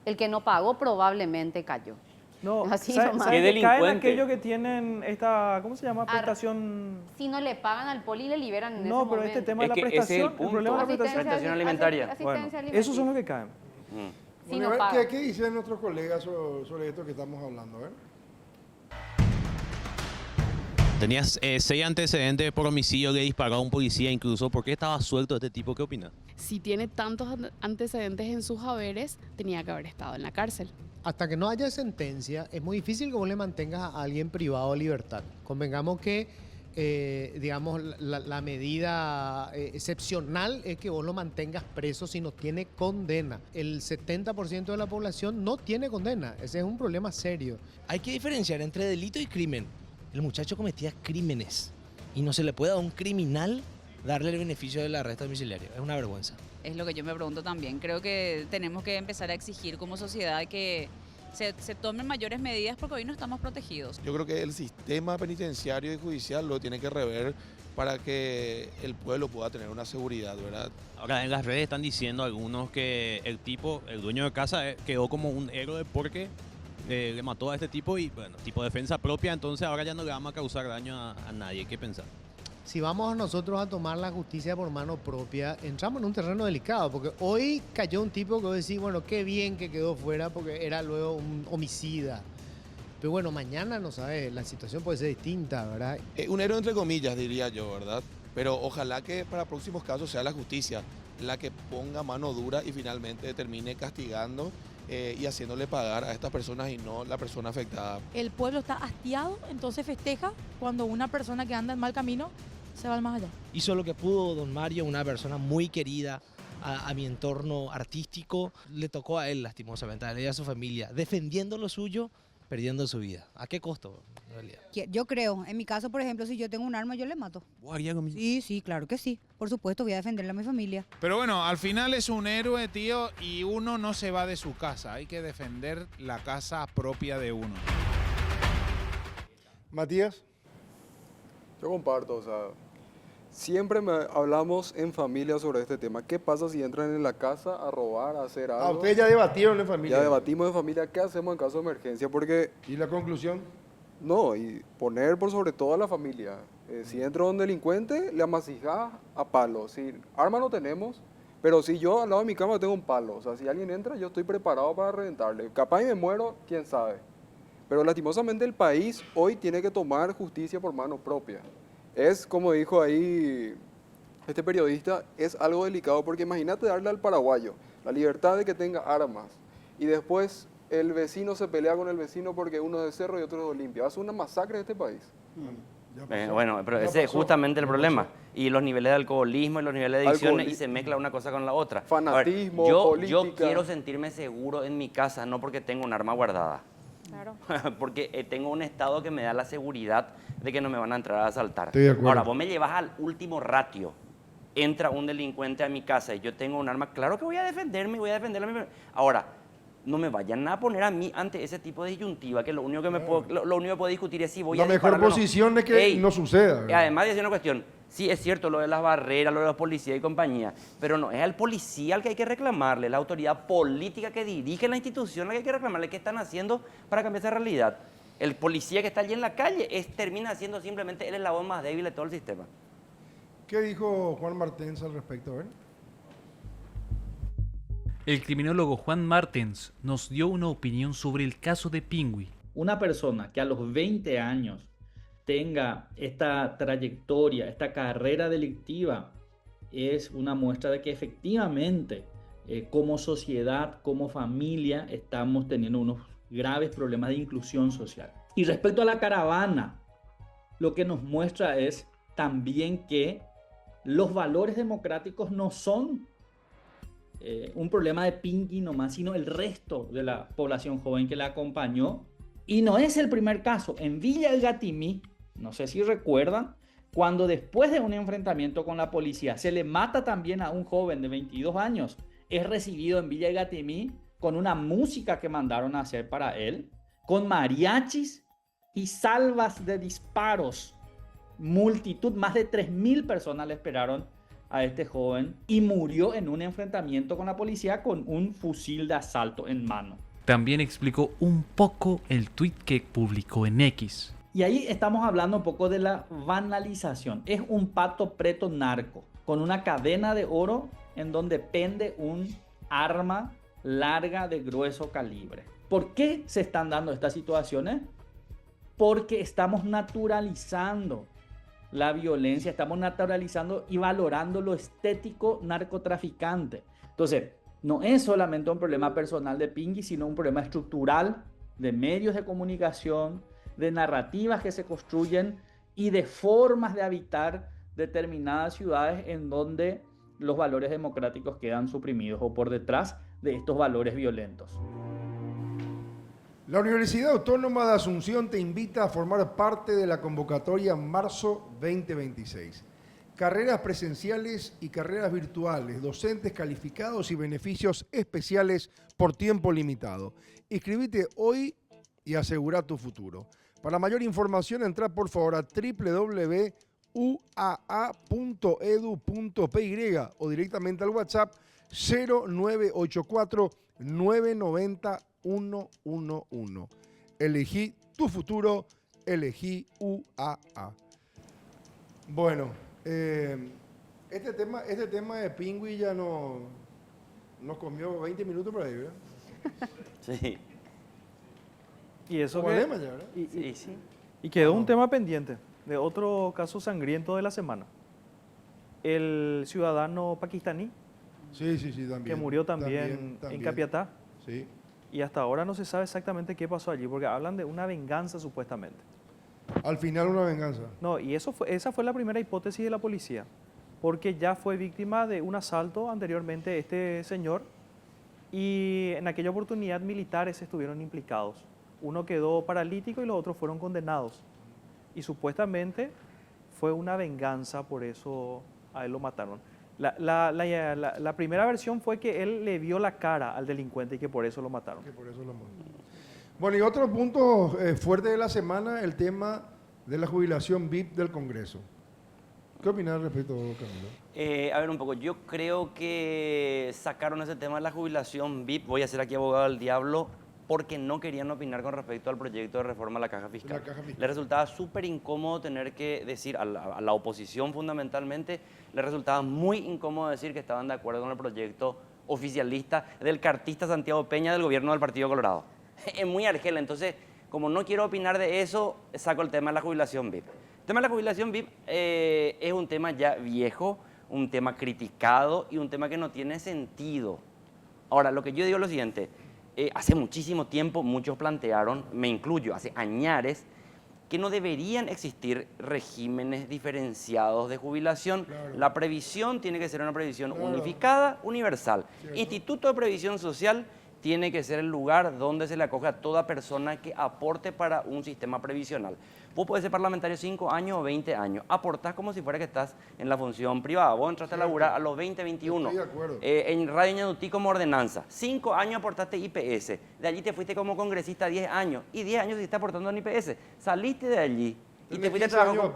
El que no pagó probablemente cayó. No, Así ¿sabe- nomás. sabe ¿Qué que caen delincuente? aquellos que tienen esta, ¿cómo se llama? Prestación. Si no le pagan al poli, le liberan en No, ese pero momento. este tema Es de la que ese es el prestación, el punto. problema de la prestación. Prestación alimentaria. Bueno, Asistencia esos son los que caen. Si Bueno, no a ver, pagan. ¿qué dicen nuestros colegas sobre esto que estamos hablando? A ver. Tenías 6 antecedentes por homicidio, le disparó a un policía incluso. ¿Por qué estaba suelto este tipo? ¿Qué opinas? Si tiene tantos antecedentes en sus haberes, tenía que haber estado en la cárcel. Hasta que no haya sentencia, es muy difícil que vos le mantengas a alguien privado de libertad. Convengamos que, digamos, la medida excepcional es que vos lo mantengas preso si no tiene condena. El 70% de la población no tiene condena. Ese es un problema serio. Hay que diferenciar entre delito y crimen. El muchacho cometía crímenes y no se le puede a un criminal darle el beneficio del arresto domiciliario. Es una vergüenza. Es lo que yo me pregunto también. Creo que tenemos que empezar a exigir como sociedad que se tomen mayores medidas porque hoy no estamos protegidos. Yo creo que el sistema penitenciario y judicial lo tiene que rever para que el pueblo pueda tener una seguridad, ¿verdad? Ahora en las redes están diciendo algunos que el tipo, el dueño de casa, quedó como un héroe porque le mató a este tipo y, bueno, tipo defensa propia, entonces ahora ya no le vamos a causar daño a nadie. ¿Qué pensar? Si vamos nosotros a tomar la justicia por mano propia, entramos en un terreno delicado, porque hoy cayó un tipo que vos decís, bueno, qué bien que quedó fuera porque era luego un homicida. Pero bueno, mañana, no sabes, la situación puede ser distinta, ¿verdad? Un héroe entre comillas, diría yo, ¿verdad? Pero ojalá que para próximos casos sea la justicia la que ponga mano dura y finalmente termine castigando y haciéndole pagar a estas personas y no la persona afectada. El pueblo está hastiado, entonces festeja cuando una persona que anda en mal camino se va al más allá. Hizo lo que pudo don Mario, una persona muy querida a mi entorno artístico. Le tocó a él, lastimosamente, a él y a su familia, defendiendo lo suyo, perdiendo su vida. ¿A qué costo, en realidad? Yo creo, en mi caso, por ejemplo, si yo tengo un arma, yo le mato. Sí, claro que sí. Por supuesto, voy a defenderle a mi familia. Pero bueno, al final es un héroe, tío, y uno no se va de su casa. Hay que defender la casa propia de uno. Matías. Yo comparto, o sea, siempre hablamos en familia sobre este tema. ¿Qué pasa si entran en la casa a robar, a hacer algo? Ustedes ya debatieron en familia. Ya debatimos en familia qué hacemos en caso de emergencia, porque... ¿Y la conclusión? No, y poner por sobre todo a la familia. Si entra un delincuente, le amasijás a palo. Si arma no tenemos, pero si yo al lado de mi cama tengo un palo, o sea, si alguien entra, yo estoy preparado para reventarle. Capaz y me muero, quién sabe. Pero lastimosamente el país hoy tiene que tomar justicia por mano propia. Es, como dijo ahí este periodista, es algo delicado porque imagínate darle al paraguayo la libertad de que tenga armas y después el vecino se pelea con el vecino porque uno es de Cerro y otro es de Olimpia. Hace una masacre en este país. Bueno, pero ese es justamente el problema. Y los niveles de alcoholismo y los niveles de adicciones y se mezcla una cosa con la otra. Fanatismo, yo política. quiero sentirme seguro en mi casa, no porque tengo un arma guardada. Claro. Porque tengo un estado que me da la seguridad de que no me van a entrar a asaltar. Estoy de acuerdo. Ahora, vos me llevas al último ratio. Entra un delincuente a mi casa y yo tengo un arma. Claro que voy a defenderme, voy a defender a mi... Ahora, no me vayan a poner a mí ante ese tipo de disyuntiva, que lo único que lo único que puedo discutir es si voy a disparar. La mejor posición es que no suceda. Y además de una cuestión, sí es cierto lo de las barreras, lo de los policías y compañía, pero no es al policía al que hay que reclamarle, la autoridad política que dirige la institución la que hay que reclamarle qué están haciendo para cambiar esa realidad. El policía que está allí en la calle termina siendo simplemente el eslabón más débil de todo el sistema. ¿Qué dijo Juan Martens al respecto? A ver. El criminólogo Juan Martens nos dio una opinión sobre el caso de Pingüi. Una persona que a los 20 años tenga esta trayectoria, esta carrera delictiva, es una muestra de que efectivamente como sociedad, como familia, estamos teniendo unos graves problemas de inclusión social. Y respecto a la caravana, lo que nos muestra es también que los valores democráticos no son un problema de Pingüi nomás, sino el resto de la población joven que la acompañó. Y no es el primer caso. En Villa El Gatimí, no sé si recuerdan, cuando después de un enfrentamiento con la policía se le mata también a un joven de 22 años, es recibido en Villa El Gatimí con una música que mandaron a hacer para él, con mariachis y salvas de disparos. Multitud, más de 3.000 personas le esperaron a este joven y murió en un enfrentamiento con la policía con un fusil de asalto en mano. También explicó un poco el tuit que publicó en X. Y ahí estamos hablando un poco de la banalización. Es un pato preto narco con una cadena de oro en donde pende un arma larga de grueso calibre. ¿Por qué se están dando estas situaciones? Porque estamos naturalizando la violencia, estamos naturalizando y valorando lo estético narcotraficante. Entonces, no es solamente un problema personal de Pingui, sino un problema estructural de medios de comunicación, de narrativas que se construyen y de formas de habitar determinadas ciudades en donde los valores democráticos quedan suprimidos o por detrás de estos valores violentos. La Universidad Autónoma de Asunción te invita a formar parte de la convocatoria marzo 2026. Carreras presenciales y carreras virtuales, docentes calificados y beneficios especiales por tiempo limitado. Inscribite hoy y asegura tu futuro. Para mayor información, entra por favor a www.uaa.edu.py o directamente al WhatsApp 0984 990 111. Elegí tu futuro, elegí UAA. Bueno, este tema de Pingui ya nos comió 20 minutos por ahí, ¿verdad? Sí. Y eso Como que, lema ya, ¿verdad? y quedó un tema pendiente de otro caso sangriento de la semana. El ciudadano pakistaní Sí, también. que murió también en Capiatá. Sí. Y hasta ahora no se sabe exactamente qué pasó allí, porque hablan de una venganza supuestamente. Al final una venganza. No, y esa fue la primera hipótesis de la policía, porque ya fue víctima de un asalto anteriormente este señor y en aquella oportunidad militares estuvieron implicados. Uno quedó paralítico y los otros fueron condenados. Y supuestamente fue una venganza, por eso a él lo mataron. La primera versión fue que él le vio la cara al delincuente y que por eso lo mataron. Bueno, y otro punto fuerte de la semana, el tema de la jubilación VIP del Congreso. ¿Qué opinas al respecto, Camilo? A ver un poco, yo creo que sacaron ese tema de la jubilación VIP, voy a ser aquí abogado del diablo, porque no querían opinar con respecto al proyecto de reforma a la caja fiscal. Le resultaba súper incómodo tener que decir a la oposición fundamentalmente, le resultaba muy incómodo decir que estaban de acuerdo con el proyecto oficialista del cartista Santiago Peña del gobierno del Partido Colorado. Es muy argel, entonces como no quiero opinar de eso, saco el tema de la jubilación VIP. El tema de la jubilación VIP es un tema ya viejo, un tema criticado y un tema que no tiene sentido. Ahora, lo que yo digo es lo siguiente. Hace muchísimo tiempo muchos plantearon, me incluyo, hace añares, que no deberían existir regímenes diferenciados de jubilación. Claro. La previsión tiene que ser una previsión unificada, universal. ¿Cierto? Instituto de Previsión Social tiene que ser el lugar donde se le acoge a toda persona que aporte para un sistema previsional. Vos podés ser parlamentario 5 años o 20 años, aportás como si fuera que estás en la función privada. Vos entraste a laburar a los 20, 21. Estoy de acuerdo. En Radio Ñandutí como ordenanza. 5 años aportaste IPS. De allí te fuiste como congresista 10 años. Y 10 años seguiste aportando en IPS. Saliste de allí y te fuiste a trabajar.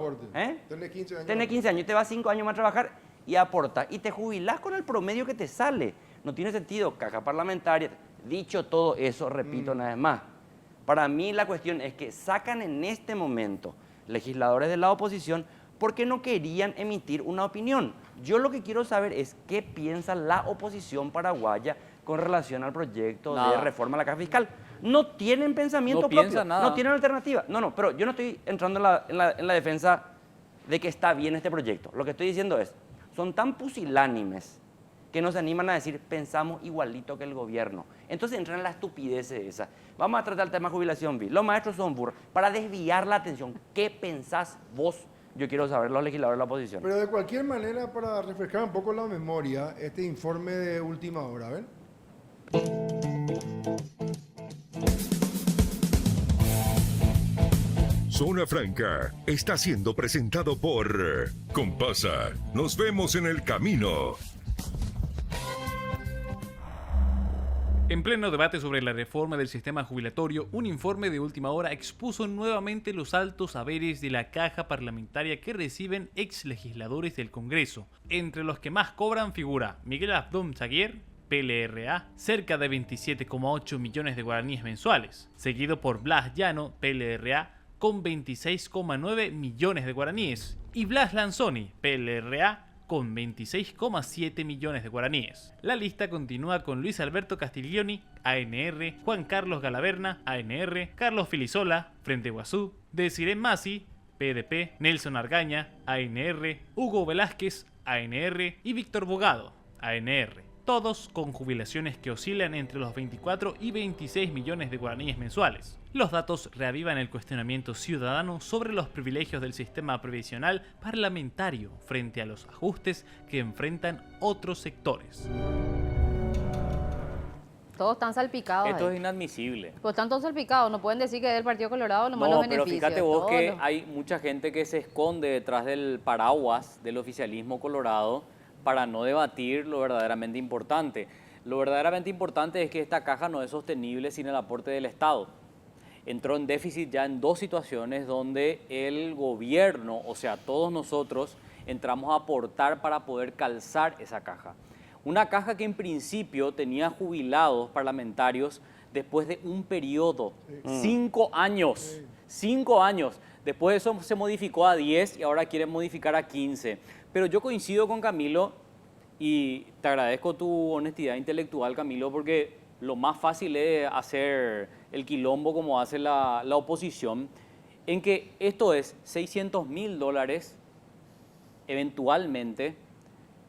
Tenés 15 años. Tenés 15 años y te vas 5 años más a trabajar y aportás. Y te jubilás con el promedio que te sale. No tiene sentido. Caja parlamentaria. Dicho todo eso, repito una vez más. Para mí la cuestión es que sacan en este momento legisladores de la oposición porque no querían emitir una opinión. Yo lo que quiero saber es qué piensa la oposición paraguaya con relación al proyecto de reforma a la caja fiscal. No tienen pensamiento propio, no tienen alternativa. No, pero yo no estoy entrando en la defensa de que está bien este proyecto. Lo que estoy diciendo es, son tan pusilánimes que nos animan a decir, pensamos igualito que el gobierno. Entonces entran en la estupidez esa. Vamos a tratar el tema de jubilación VIP. Los maestros son burros. Para desviar la atención, ¿qué pensás vos? Yo quiero saber, los legisladores de la oposición. Pero de cualquier manera, para refrescar un poco la memoria, este informe de última hora, ¿ven? Zona Franca está siendo presentado por Compasa. Nos vemos en el camino. En pleno debate sobre la reforma del sistema jubilatorio, un informe de última hora expuso nuevamente los altos saberes de la caja parlamentaria que reciben ex legisladores del Congreso. Entre los que más cobran figura Miguel Abdón Zaguier, PLRA, cerca de 27,8 millones de guaraníes mensuales, seguido por Blas Llano, PLRA, con 26,9 millones de guaraníes, y Blas Lanzoni, PLRA, con 26,7 millones de guaraníes. La lista continúa con Luis Alberto Castiglioni, ANR, Juan Carlos Galaverna, ANR, Carlos Filisola, Frente Guazú, Desiree Masi, PDP, Nelson Argaña, ANR, Hugo Velázquez, ANR y Víctor Bogado, ANR. Todos con jubilaciones que oscilan entre los 24 y 26 millones de guaraníes mensuales. Los datos reavivan el cuestionamiento ciudadano sobre los privilegios del sistema previsional parlamentario frente a los ajustes que enfrentan otros sectores. Todos están salpicados. Esto ahí. es inadmisible. Pues están todos salpicados, no pueden decir que es del Partido Colorado nomás los No, pero beneficios. fíjate vos que Todos. hay mucha gente que se esconde detrás del paraguas del oficialismo colorado para no debatir lo verdaderamente importante. Lo verdaderamente importante es que esta caja no es sostenible sin el aporte del Estado. Entró en déficit ya en 2 situaciones donde el gobierno, o sea, todos nosotros, entramos a aportar para poder calzar esa caja. Una caja que en principio tenía jubilados parlamentarios después de un periodo, 5 años, 5 años. Después de eso se modificó a 10 y ahora quieren modificar a 15. Pero yo coincido con Camilo y te agradezco tu honestidad intelectual, Camilo, porque lo más fácil es hacer el quilombo como hace la oposición, en que esto es $600.000 eventualmente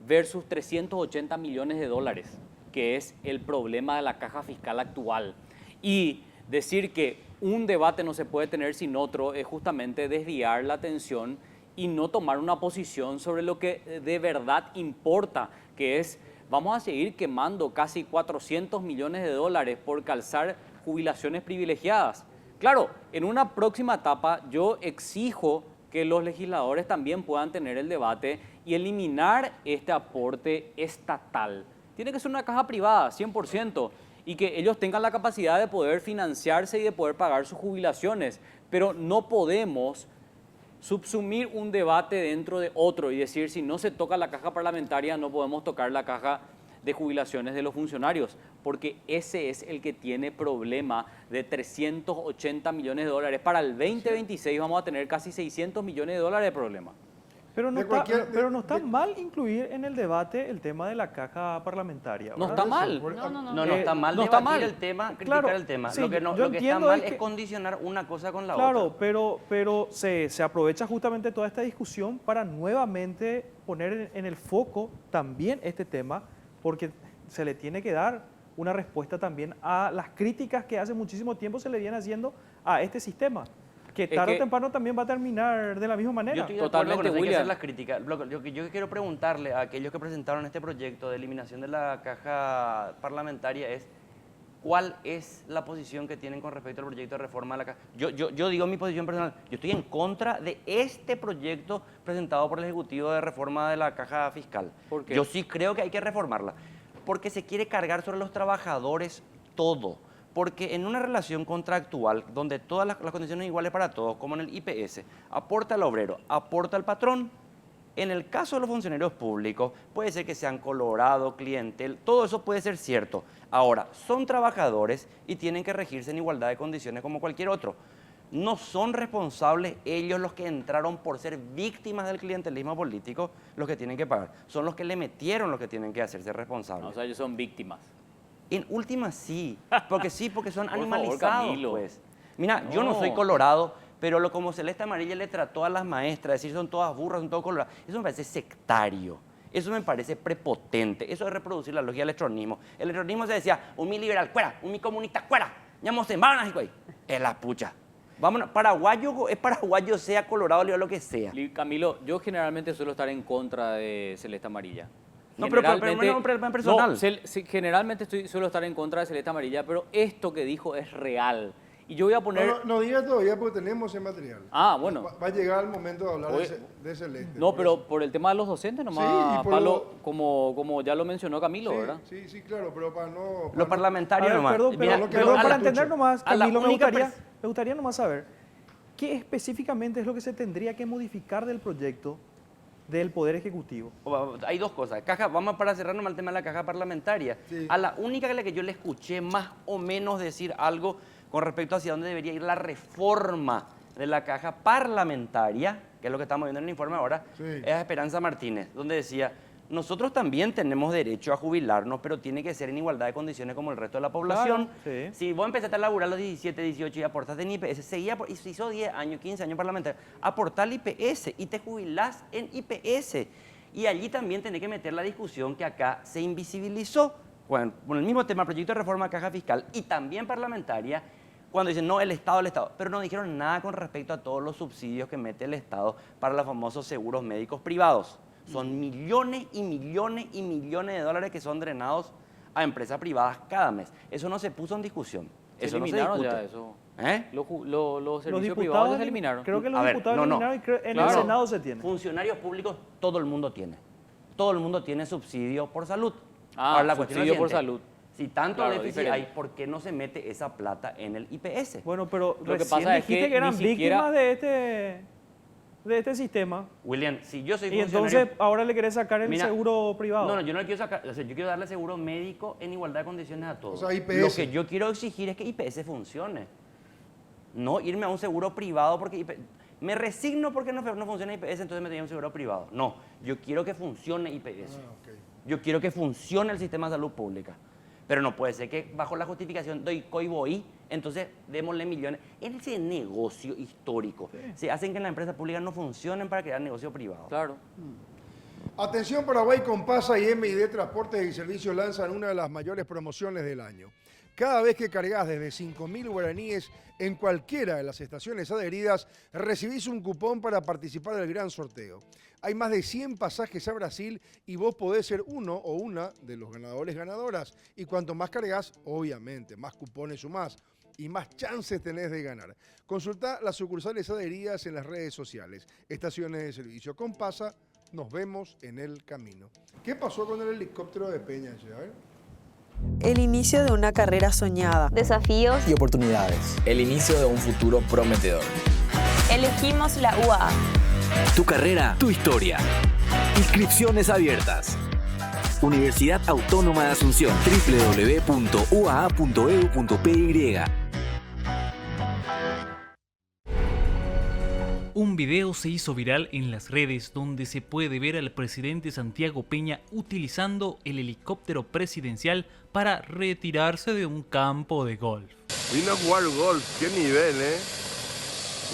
versus 380 millones de dólares, que es el problema de la caja fiscal actual. Y decir que un debate no se puede tener sin otro es justamente desviar la atención y no tomar una posición sobre lo que de verdad importa, que es, vamos a seguir quemando casi 400 millones de dólares por calzar jubilaciones privilegiadas. Claro, en una próxima etapa yo exijo que los legisladores también puedan tener el debate y eliminar este aporte estatal. Tiene que ser una caja privada, 100%, y que ellos tengan la capacidad de poder financiarse y de poder pagar sus jubilaciones, pero no podemos subsumir un debate dentro de otro y decir si no se toca la caja parlamentaria no podemos tocar la caja de jubilaciones de los funcionarios, porque ese es el que tiene problema de 380 millones de dólares. Para el 2026 vamos a tener casi 600 millones de dólares de problema. Pero no está mal incluir en el debate el tema de la caja parlamentaria. No está mal. No está mal debatir el tema, criticar el tema. Sí, lo que está mal es condicionar una cosa con la otra. Claro, pero se aprovecha justamente toda esta discusión para nuevamente poner en el foco también este tema, porque se le tiene que dar una respuesta también a las críticas que hace muchísimo tiempo se le vienen haciendo a este sistema, que tarde o temprano también va a terminar de la misma manera. Yo estoy de acuerdo con eso, hay que hacer las críticas. Lo que yo quiero preguntarle a aquellos que presentaron este proyecto de eliminación de la caja parlamentaria es ¿cuál es la posición que tienen con respecto al proyecto de reforma de la caja? Yo digo mi posición personal, yo estoy en contra de este proyecto presentado por el Ejecutivo de reforma de la caja fiscal. ¿Por qué? Yo sí creo que hay que reformarla, porque se quiere cargar sobre los trabajadores todo. Porque en una relación contractual donde todas las condiciones son iguales para todos, como en el IPS, aporta al obrero, aporta al patrón. En el caso de los funcionarios públicos, puede ser que sean colorado, clientel, todo eso puede ser cierto. Ahora, son trabajadores y tienen que regirse en igualdad de condiciones como cualquier otro. No son responsables ellos los que entraron por ser víctimas del clientelismo político los que tienen que pagar. Son los que le metieron los que tienen que hacerse responsables. No, o sea, ellos son víctimas. En última sí, porque son Por animalizados, favor, Camilo. pues. Mira, yo no soy colorado, pero como Celeste Amarilla le trató a las maestras, decir son todas burras, son todos colorados, eso me parece sectario, eso me parece prepotente, eso es reproducir la lógica del electronismo. El electronismo se decía, un mi liberal, fuera, un mi comunista, fuera, ñamos en vanas, güey, es la pucha. Vámonos, paraguayo, es paraguayo, sea colorado, o lo que sea. Camilo, yo generalmente suelo estar en contra de Celeste Amarilla. No, pero personal. No, generalmente suelo estar en contra de Celeste Amarilla, pero esto que dijo es real. Y yo voy a poner... No diga todavía porque tenemos ese material. Ah, bueno. Va a llegar el momento de hablar de Celeste. No, pero por el tema de los docentes nomás, sí, Pablo, como ya lo mencionó Camilo, sí, ¿verdad? Sí, claro, pero para no... Los parlamentarios nomás. Perdón, para entender nomás, Camilo, me gustaría nomás saber qué específicamente es lo que se tendría que modificar del proyecto del Poder Ejecutivo. Hay dos cosas. Vamos para cerrarnos al tema de la caja parlamentaria. Sí. A la única que yo le escuché más o menos decir algo con respecto hacia dónde debería ir la reforma de la caja parlamentaria, que es lo que estamos viendo en el informe ahora, es a Esperanza Martínez, donde decía, nosotros también tenemos derecho a jubilarnos, pero tiene que ser en igualdad de condiciones como el resto de la población. Claro, sí. Si vos empezaste a laburar a los 17, 18 y aportaste en IPS, hizo 10 años, 15 años parlamentario, aportá al IPS y te jubilás en IPS. Y allí también tenés que meter la discusión que acá se invisibilizó, con el mismo tema, proyecto de reforma de caja fiscal y también parlamentaria, cuando dicen, no, el Estado, pero no dijeron nada con respecto a todos los subsidios que mete el Estado para los famosos seguros médicos privados. Son millones y millones y millones de dólares que son drenados a empresas privadas cada mes. Eso no se puso en discusión. Eso no se discute. Ya eso. Los servicios diputados privados se eliminaron. Creo que los diputados eliminaron y creo en el Senado se tiene. Funcionarios públicos, todo el mundo tiene. Todo el mundo tiene subsidio por salud. Ahora, la subsidio por salud. Si tanto déficit hay, ¿por qué no se mete esa plata en el IPS? Bueno, pero lo que pasa es que eran víctimas de este sistema. William, si yo soy funcionario... Y entonces ahora le querés sacar el seguro privado. No, yo no le quiero sacar, o sea, yo quiero darle seguro médico en igualdad de condiciones a todos. O sea, IPS. Lo que yo quiero exigir es que IPS funcione. No irme a un seguro privado porque me resigno porque no funciona IPS, entonces me tengo un seguro privado. No, yo quiero que funcione IPS. Yo quiero que funcione el sistema de salud pública. Pero no puede ser que bajo la justificación doy coiboí, entonces démosle millones. Ese negocio histórico. Se hacen que las empresas públicas no funcionen para crear negocio privado. Claro. Atención, Paraguay Compasa y MID Transportes y Servicios lanzan una de las mayores promociones del año. Cada vez que cargas desde 5.000 guaraníes en cualquiera de las estaciones adheridas, recibís un cupón para participar del gran sorteo. Hay más de 100 pasajes a Brasil y vos podés ser uno o una de los ganadoras. Y cuanto más cargas, obviamente, más cupones sumás y más chances tenés de ganar. Consultá las sucursales adheridas en las redes sociales. Estaciones de servicio Compasa, nos vemos en el camino. ¿Qué pasó con el helicóptero de Peña? A ver. El inicio de una carrera soñada. Desafíos y oportunidades. El inicio de un futuro prometedor. Elegimos la UAA. Tu carrera, tu historia. Inscripciones abiertas. Universidad Autónoma de Asunción. www.uaa.edu.py. Un video se hizo viral en las redes donde se puede ver al presidente Santiago Peña utilizando el helicóptero presidencial para retirarse de un campo de golf. Vino a jugar golf, qué nivel, ¿eh?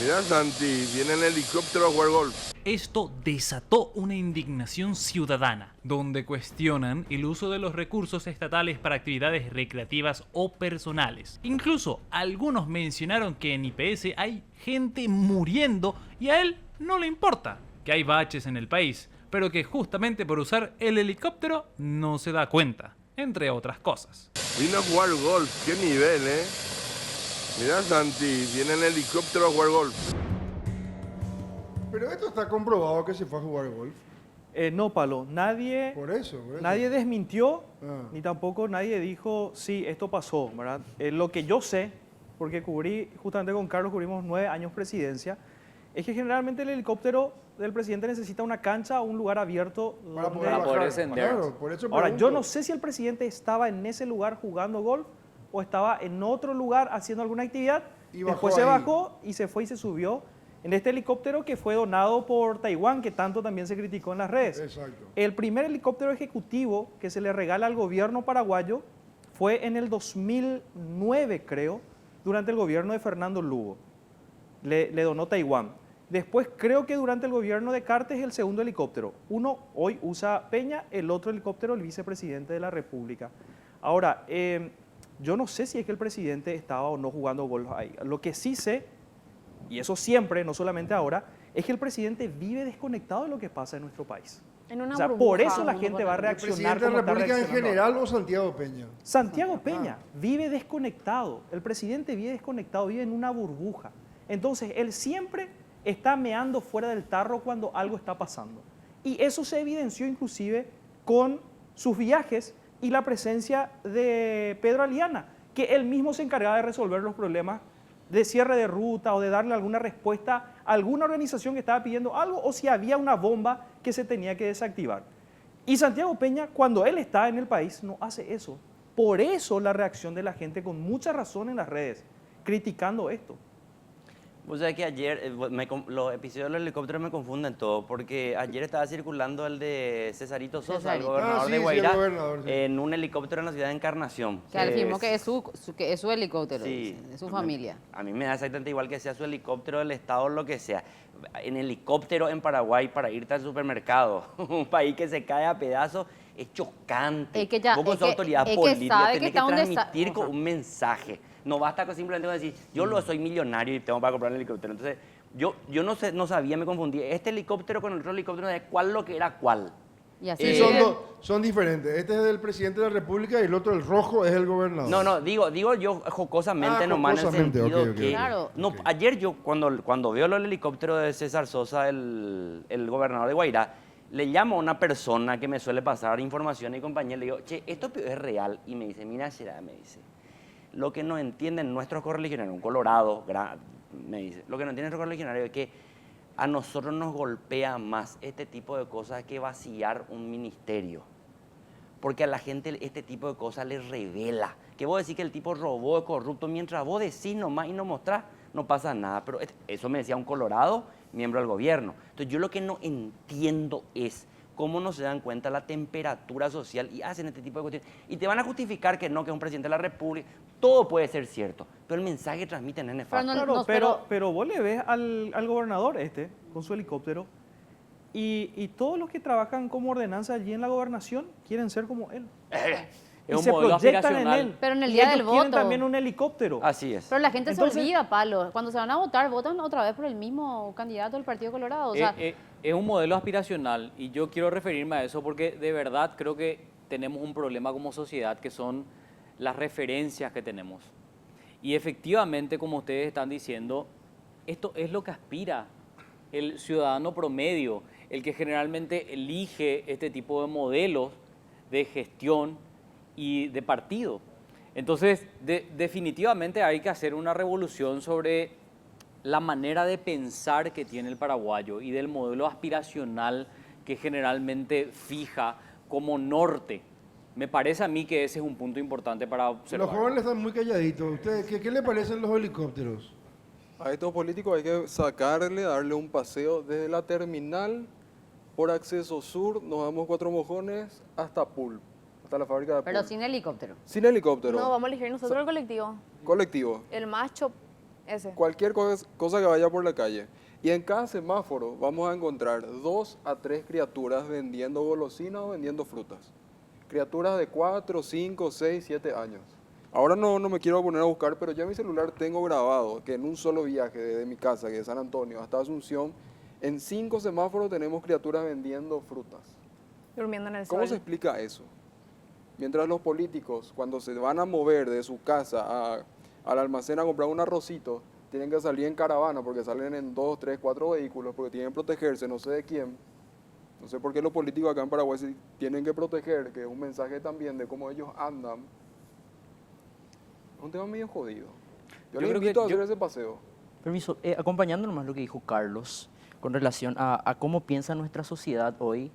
Mirá, Santi, viene en el helicóptero a jugar golf. Esto desató una indignación ciudadana, donde cuestionan el uso de los recursos estatales para actividades recreativas o personales. Incluso algunos mencionaron que en IPS hay gente muriendo y a él no le importa, que hay baches en el país, pero que justamente por usar el helicóptero no se da cuenta, entre otras cosas. Vino a jugar golf, qué nivel, ¿eh? Mirá, Santi, viene en el helicóptero a jugar golf. Pero esto está comprobado que se fue a jugar golf. No, Palo, nadie desmintió, ni tampoco nadie dijo, sí, esto pasó, ¿verdad? Lo que yo sé, porque justamente con Carlos cubrimos 9 años presidencia, es que generalmente el helicóptero del presidente necesita una cancha o un lugar abierto para poder descender. Claro, por eso ahora, yo no sé si el presidente estaba en ese lugar jugando golf o estaba en otro lugar haciendo alguna actividad, y después se bajó y se fue y se subió en este helicóptero que fue donado por Taiwán, que tanto también se criticó en las redes. Exacto. El primer helicóptero ejecutivo que se le regala al gobierno paraguayo fue en el 2009, creo, durante el gobierno de Fernando Lugo. Le donó Taiwán. Después creo que durante el gobierno de Cartes el segundo helicóptero. Uno hoy usa Peña, el otro helicóptero el vicepresidente de la República. Ahora, yo no sé si es que el presidente estaba o no jugando golf ahí. Lo que sí sé, y eso siempre, no solamente ahora, es que el presidente vive desconectado de lo que pasa en nuestro país. En una burbuja, por eso la gente va a reaccionar. ¿El presidente de la República en general o Santiago Peña? Santiago Peña vive desconectado. El presidente vive desconectado, vive en una burbuja. Entonces, él siempre está meando fuera del tarro cuando algo está pasando. Y eso se evidenció inclusive con sus viajes y la presencia de Pedro Aliana, que él mismo se encargaba de resolver los problemas de cierre de ruta o de darle alguna respuesta a alguna organización que estaba pidiendo algo o si había una bomba que se tenía que desactivar. Y Santiago Peña, cuando él está en el país, no hace eso. Por eso la reacción de la gente con mucha razón en las redes, criticando esto. Vos sabés que ayer, los episodios del helicóptero me confunden todo, porque ayer estaba circulando el de Cesarito Sosa, el gobernador de Guairá, en un helicóptero en la ciudad de Encarnación. Que afirmó que es su helicóptero, sí, de su familia. A mí me da exactamente igual que sea su helicóptero del Estado o lo que sea. En helicóptero en Paraguay para irte al supermercado, un país que se cae a pedazos, es chocante. Es que ya, vos con su autoridad es política que tenés que transmitir con un mensaje. No basta con simplemente decir, yo soy millonario y tengo para comprar un helicóptero. Entonces, yo no sabía, me confundí. Este helicóptero con el otro helicóptero, no sabía cuál lo que era cuál. Y así son diferentes. Este es del presidente de la República y el otro, el rojo, es el gobernador. No, digo yo jocosamente nomás en el sentido que... Claro. No, ayer yo, cuando veo el helicóptero de César Sosa, el gobernador de Guairá, le llamo a una persona que me suele pasar información y compañía, le digo, che, esto es real. Y me dice, mira, será, me dice, lo que no entienden nuestros correligionarios, un colorado, me dice, lo que no entienden nuestros correligionarios es que a nosotros nos golpea más este tipo de cosas que vaciar un ministerio. Porque a la gente este tipo de cosas les revela. Que vos decís que el tipo robó, es corrupto, mientras vos decís nomás y no mostrás, no pasa nada. Pero eso me decía un colorado, miembro del gobierno. Entonces yo lo que no entiendo es cómo no se dan cuenta la temperatura social y hacen este tipo de cuestiones. Y te van a justificar que no, que es un presidente de la República. Todo puede ser cierto, pero el mensaje que transmiten es nefasto. Pero vos le ves al gobernador con su helicóptero y todos los que trabajan como ordenanza allí en la gobernación quieren ser como él. Es un se modelo proyectan en aspiracional. él. Pero en el Y día ellos del quieren voto. también un helicóptero. Así es. Pero la gente Entonces, se olvida, Palo. Cuando se van a votar, votan otra vez por el mismo candidato del Partido Colorado. O sea, Es un modelo aspiracional y yo quiero referirme a eso porque de verdad creo que tenemos un problema como sociedad que son las referencias que tenemos. Y efectivamente, como ustedes están diciendo, esto es lo que aspira el ciudadano promedio, el que generalmente elige este tipo de modelos de gestión y de partido. Entonces, definitivamente hay que hacer una revolución sobre la manera de pensar que tiene el paraguayo y del modelo aspiracional que generalmente fija como norte. Me parece a mí que ese es un punto importante para observar. Los jóvenes están muy calladitos. ¿Ustedes qué le parecen los helicópteros? A estos políticos hay que darle un paseo desde la terminal por Acceso Sur, nos damos 4 mojones hasta Pulp, hasta la fábrica de Pulp. pero sin helicóptero. Sin helicóptero. No, vamos a elegir nosotros el colectivo. Colectivo. El macho, ese. Cualquier cosa que vaya por la calle. Y en cada semáforo vamos a encontrar 2 a 3 criaturas vendiendo golosinas o vendiendo frutas. Criaturas de 4, 5, 6, 7 años. Ahora no me quiero poner a buscar, pero ya en mi celular tengo grabado que en un solo viaje desde mi casa, que es San Antonio, hasta Asunción, en 5 semáforos tenemos criaturas vendiendo frutas. Durmiendo en el sol. ¿Cómo se explica eso? Mientras los políticos, cuando se van a mover de su casa al almacén a comprar un arrocito, tienen que salir en caravana porque salen en 2, 3, 4 vehículos porque tienen que protegerse, no sé de quién. No sé por qué los políticos acá en Paraguay se tienen que proteger, que es un mensaje también de cómo ellos andan. Es un tema medio jodido. Yo les invito a hacer ese paseo. Permiso, acompañando nomás lo que dijo Carlos con relación a cómo piensa nuestra sociedad hoy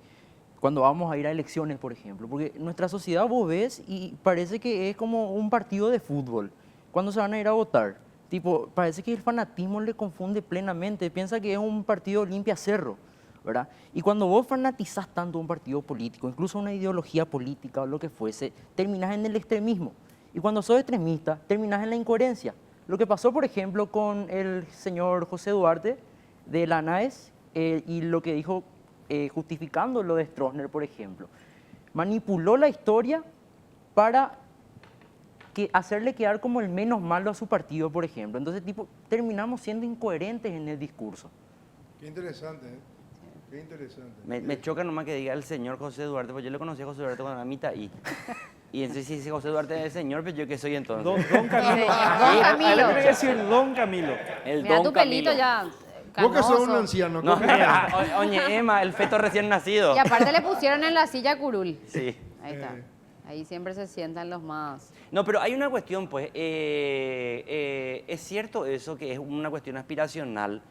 cuando vamos a ir a elecciones, por ejemplo. Porque nuestra sociedad vos ves y parece que es como un partido de fútbol cuando se van a ir a votar. Tipo, parece que el fanatismo le confunde plenamente. Piensa que es un partido limpia cerro, ¿verdad? Y cuando vos fanatizás tanto un partido político, incluso una ideología política o lo que fuese, terminás en el extremismo. Y cuando sos extremista, terminás en la incoherencia. Lo que pasó, por ejemplo, con el señor José Duarte de la ANAES y lo que dijo justificando lo de Stroessner, por ejemplo. Manipuló la historia para hacerle quedar como el menos malo a su partido, por ejemplo. Entonces, terminamos siendo incoherentes en el discurso. Qué interesante, ¿eh? Qué interesante. Me choca nomás que diga el señor José Duarte, porque yo le conocí a José Duarte cuando era mitad y entonces si dice José Duarte es el señor, pues yo qué soy entonces. Don Camilo. Don Camilo. Le tiene que decir Don Camilo. Mira tu pelito ya. Vos que sos un anciano. No, oye, Emma, el feto recién nacido. Y aparte le pusieron en la silla curul. Sí. Ahí está. Ahí siempre se sientan los más... No, pero hay una cuestión, pues, es cierto eso, que es una cuestión aspiracional,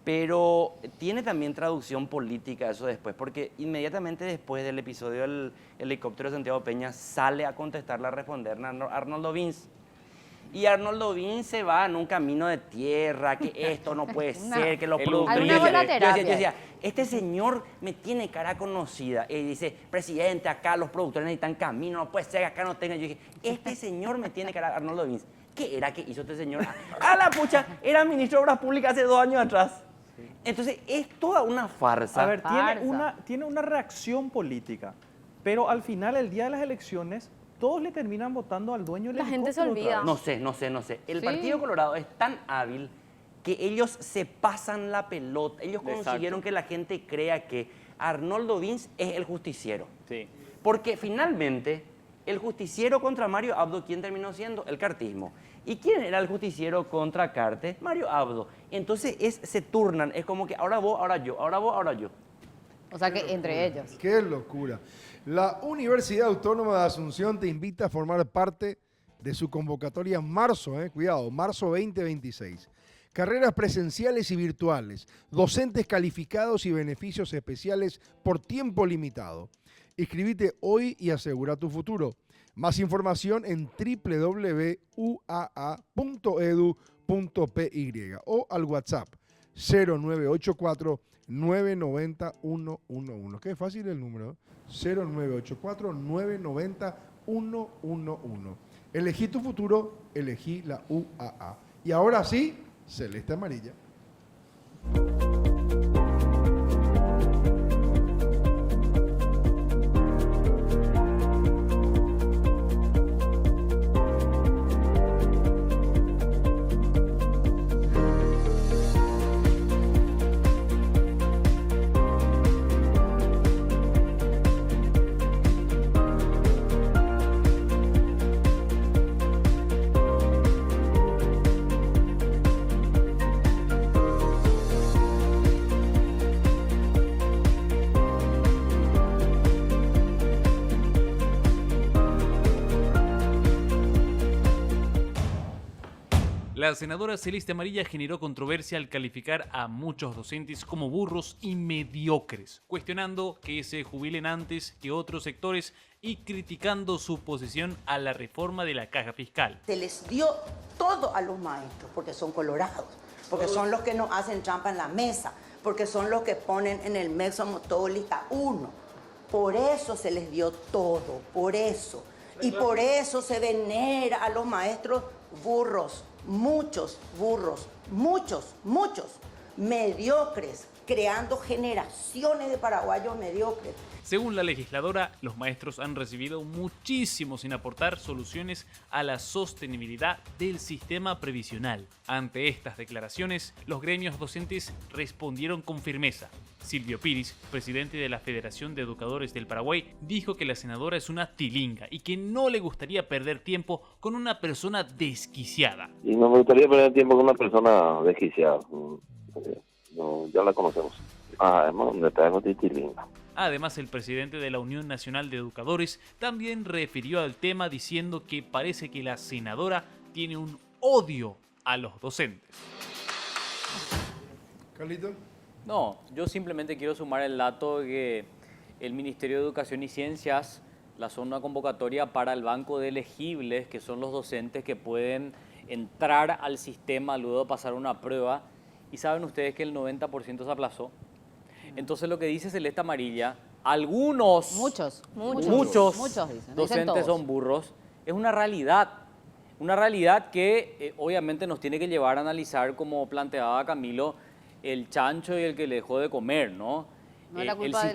pero tiene también traducción política eso después, porque inmediatamente después del episodio del helicóptero de Santiago Peña sale a contestarle, a responder Arnoldo Vince. Y Arnoldo Vince se va en un camino de tierra, que esto no puede ser, que los productores... Yo decía, este señor me tiene cara conocida. Y dice, presidente, acá los productores necesitan camino, no puede ser que acá no tengan. Yo dije, este señor me tiene cara, Arnoldo Vince. ¿Qué era que hizo este señor? ¡A la pucha! Era ministro de Obras Públicas hace 2 años atrás. Entonces, es toda una farsa. A ver, tiene una reacción política, pero al final, el día de las elecciones, todos le terminan votando al dueño del helicóptero. La gente se olvida. No sé. El Partido Colorado es tan hábil que ellos se pasan la pelota. Ellos consiguieron que la gente crea que Arnoldo Vince es el justiciero. Sí. Porque finalmente, el justiciero contra Mario Abdo, ¿quién terminó siendo? El cartismo. ¿Y quién era el justiciero contra Carte? Mario Abdo. Entonces se turnan, es como que ahora vos, ahora yo, ahora vos, ahora yo. O sea que entre ellos. ¡Qué locura! La Universidad Autónoma de Asunción te invita a formar parte de su convocatoria en marzo, cuidado, marzo 2026. Carreras presenciales y virtuales, docentes calificados y beneficios especiales por tiempo limitado. Inscribite hoy y asegura tu futuro. Más información en www.uaa.edu.py o al WhatsApp 0984 990 111. Qué fácil el número. 0984 990 111. Elegí tu futuro, elegí la UAA. Y ahora sí, celeste amarilla. La senadora Celeste Amarilla generó controversia al calificar a muchos docentes como burros y mediocres, cuestionando que se jubilen antes que otros sectores y criticando su oposición a la reforma de la caja fiscal. Se les dio todo a los maestros porque son colorados, porque son los que no hacen trampa en la mesa, porque son los que ponen en el México todo lista 1. Por eso se les dio todo, por eso. Y por eso se venera a los maestros burros. Muchos burros, muchos mediocres, creando generaciones de paraguayos mediocres. Según la legisladora, los maestros han recibido muchísimo sin aportar soluciones a la sostenibilidad del sistema previsional. Ante estas declaraciones, los gremios docentes respondieron con firmeza. Silvio Piris, presidente de la Federación de Educadores del Paraguay, dijo que la senadora es una tilinga y que no le gustaría perder tiempo con una persona desquiciada. Y no me gustaría perder tiempo con una persona desquiciada. No, ya la conocemos. Además, donde está tilinga. Además, el presidente de la Unión Nacional de Educadores también refirió al tema diciendo que parece que la senadora tiene un odio a los docentes. Carlito. No, yo simplemente quiero sumar el dato de que el Ministerio de Educación y Ciencias lanzó una convocatoria para el banco de elegibles, que son los docentes que pueden entrar al sistema luego de pasar una prueba, y saben ustedes que el 90% se aplazó. Entonces lo que dice Celeste Amarilla, muchos dicen, docentes son burros, es una realidad que obviamente nos tiene que llevar a analizar, como planteaba Camilo, el chancho y el que le dejó de comer, ¿no? No es la culpa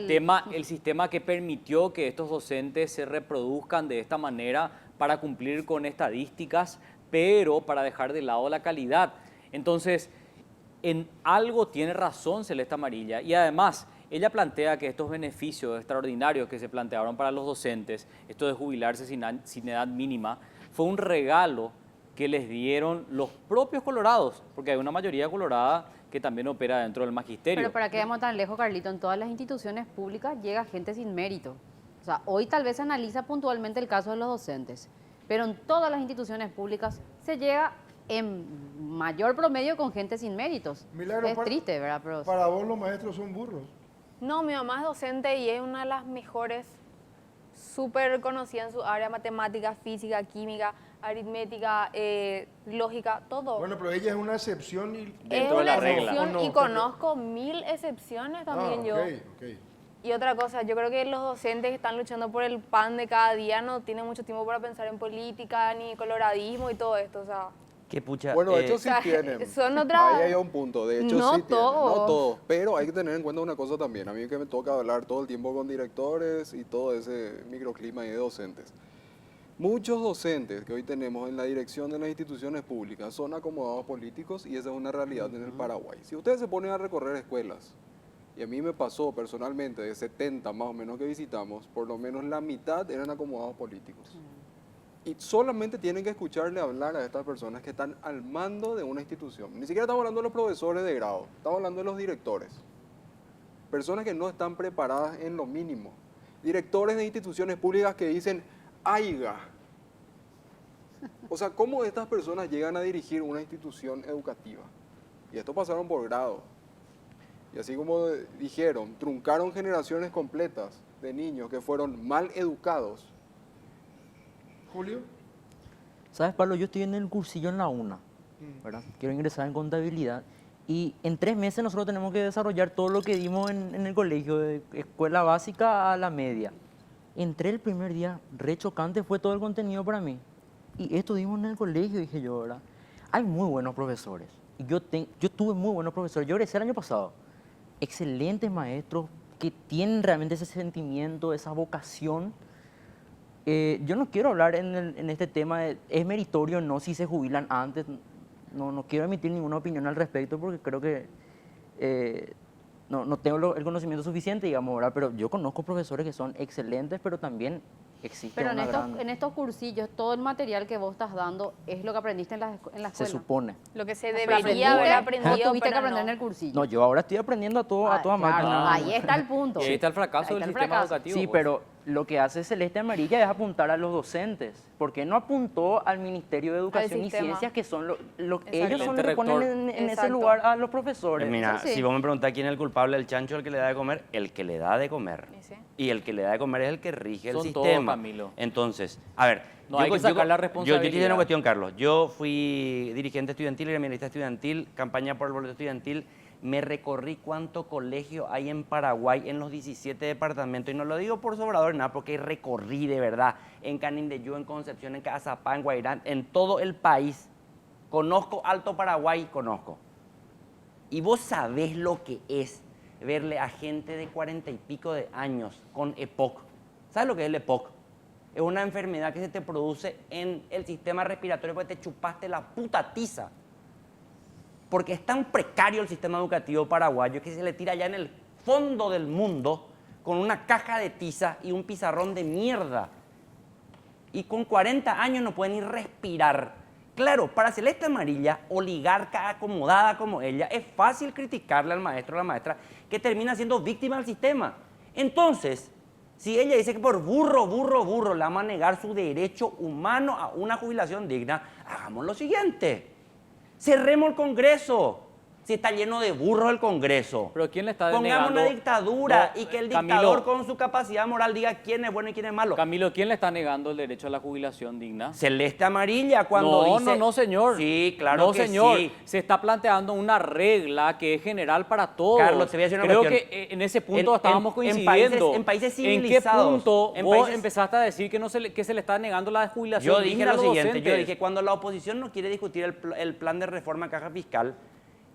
el sistema que permitió que estos docentes se reproduzcan de esta manera para cumplir con estadísticas, pero para dejar de lado la calidad. Entonces, en algo tiene razón Celeste Amarilla, y además ella plantea que estos beneficios extraordinarios que se plantearon para los docentes, esto de jubilarse sin edad mínima, fue un regalo que les dieron los propios colorados, porque hay una mayoría colorada que también opera dentro del magisterio. Pero para que vayamos tan lejos, Carlito, en todas las instituciones públicas llega gente sin mérito. O sea, hoy tal vez se analiza puntualmente el caso de los docentes, pero en todas las instituciones públicas se llega en mayor promedio con gente sin méritos. Milagro, es triste, ¿verdad? Pero para vos los maestros son burros. No, mi mamá es docente y es una de las mejores, súper conocida en su área, matemática, física, química, aritmética, lógica, todo. Bueno, pero ella es una excepción y es una excepción y conozco 1000 excepciones también yo. Okay. Y otra cosa, yo creo que los docentes que están luchando por el pan de cada día no tienen mucho tiempo para pensar en política, ni coloradismo y todo esto, o sea... Qué pucha, bueno, de hecho sí tienen. Son otras... Ahí hay un punto, de hecho no sí todos. tienen. No todos, pero hay que tener en cuenta una cosa también. A mí que me toca hablar todo el tiempo con directores y todo ese microclima de docentes. Muchos docentes que hoy tenemos en la dirección de las instituciones públicas son acomodados políticos y esa es una realidad en el Paraguay. Si ustedes se ponen a recorrer escuelas, y a mí me pasó personalmente de 70 más o menos que visitamos, por lo menos la mitad eran acomodados políticos. Y solamente tienen que escucharle hablar a estas personas que están al mando de una institución. Ni siquiera estamos hablando de los profesores de grado, estamos hablando de los directores. Personas que no están preparadas en lo mínimo. Directores de instituciones públicas que dicen, ¡aiga! O sea, ¿cómo estas personas llegan a dirigir una institución educativa? Y esto pasaron por grado. Y así como dijeron, truncaron generaciones completas de niños que fueron mal educados. Julio. ¿Sabes, Pablo? Yo estoy en el cursillo en la UNA, ¿verdad? Quiero ingresar en contabilidad y en 3 meses nosotros tenemos que desarrollar todo lo que dimos en el colegio, de escuela básica a la media. Entré el primer día, re chocante fue todo el contenido para mí. Y esto dimos en el colegio, dije yo, ¿verdad? Hay muy buenos profesores. Y yo tuve muy buenos profesores. Yo egresé el año pasado. Excelentes maestros que tienen realmente ese sentimiento, esa vocación. Yo no quiero hablar en este tema de es meritorio o no si se jubilan antes. No quiero emitir ninguna opinión al respecto porque creo que no tengo el conocimiento suficiente, digamos, ¿verdad? Pero yo conozco profesores que son excelentes, pero también existe pero una en estos cursillos, todo el material que vos estás dando es lo que aprendiste en la escuela. Se supone. Lo que se debería haber aprendido. No tuviste que aprender en el cursillo. No, yo ahora estoy aprendiendo a toda máquina. Ahí está el punto. Y ahí está el fracaso del sistema educativo. Sí, pues. Pero lo que hace Celeste Amarilla es apuntar a los docentes. ¿Por qué no apuntó al Ministerio de Educación y Ciencias, que son ellos son los que ponen en ese lugar a los profesores? Mira, si vos me preguntás quién es el culpable, el chancho, el que le da de comer, el que le da de comer. ¿Sí? Y el que le da de comer es el que rige el Son sistema. todos, Camilo. Entonces, a ver, No hay que sacar la yo responsabilidad. te hice una cuestión, Carlos. Yo fui dirigente estudiantil, gremialista estudiantil, campaña por el boleto estudiantil. Me recorrí cuánto colegio hay en Paraguay, en los 17 departamentos. Y no lo digo por sobrador, nada, porque recorrí de verdad. En Canindeyú, en Concepción, en Cazapá, en Guairán, en todo el país. Conozco Alto Paraguay, conozco. Y vos sabés lo que es verle a gente de 40 y pico de años con EPOC. ¿Sabes lo que es el EPOC? Es una enfermedad que se te produce en el sistema respiratorio porque te chupaste la puta tiza. Porque es tan precario el sistema educativo paraguayo que se le tira allá en el fondo del mundo con una caja de tiza y un pizarrón de mierda. Y con 40 años no pueden ni respirar. Claro, para Celeste Amarilla, oligarca acomodada como ella, es fácil criticarle al maestro o la maestra que termina siendo víctima del sistema. Entonces, si ella dice que por burro le vamos a negar su derecho humano a una jubilación digna, hagamos lo siguiente. Cerremos el Congreso. Si está lleno de burros el Congreso. ¿Pero quién le está Pongamos denegando? una dictadura y que el dictador Camilo, con su capacidad moral diga quién es bueno y quién es malo. Camilo, ¿quién le está negando el derecho a la jubilación digna? Celeste Amarilla cuando dice... No, señor. Sí, claro que señor. sí. Se está planteando una regla que es general para todos. Carlos, te voy a decir una Creo cuestión. que en ese punto estábamos en coincidiendo. En países civilizados. ¿En qué punto en vos países... empezaste a decir que se le está negando la jubilación Yo dije digna a lo los siguiente, docentes? yo dije, cuando la oposición no quiere discutir el plan de reforma en caja fiscal,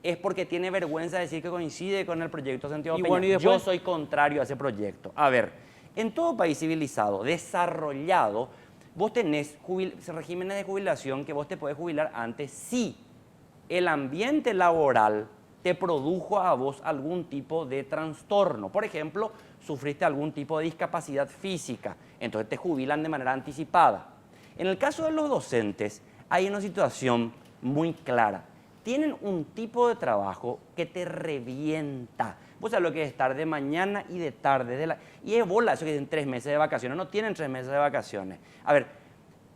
es porque tiene vergüenza de decir que coincide con el proyecto Santiago Peña. Bueno, ¿y después? Yo soy contrario a ese proyecto. A ver, en todo país civilizado, desarrollado, vos tenés regímenes de jubilación que vos te podés jubilar antes si el ambiente laboral te produjo a vos algún tipo de trastorno. Por ejemplo, sufriste algún tipo de discapacidad física, entonces te jubilan de manera anticipada. En el caso de los docentes, hay una situación muy clara. Tienen un tipo de trabajo que te revienta. Vos sabés lo que es estar de mañana y de tarde. Y es bola, eso que dicen 3 meses de vacaciones. No tienen 3 meses de vacaciones. A ver,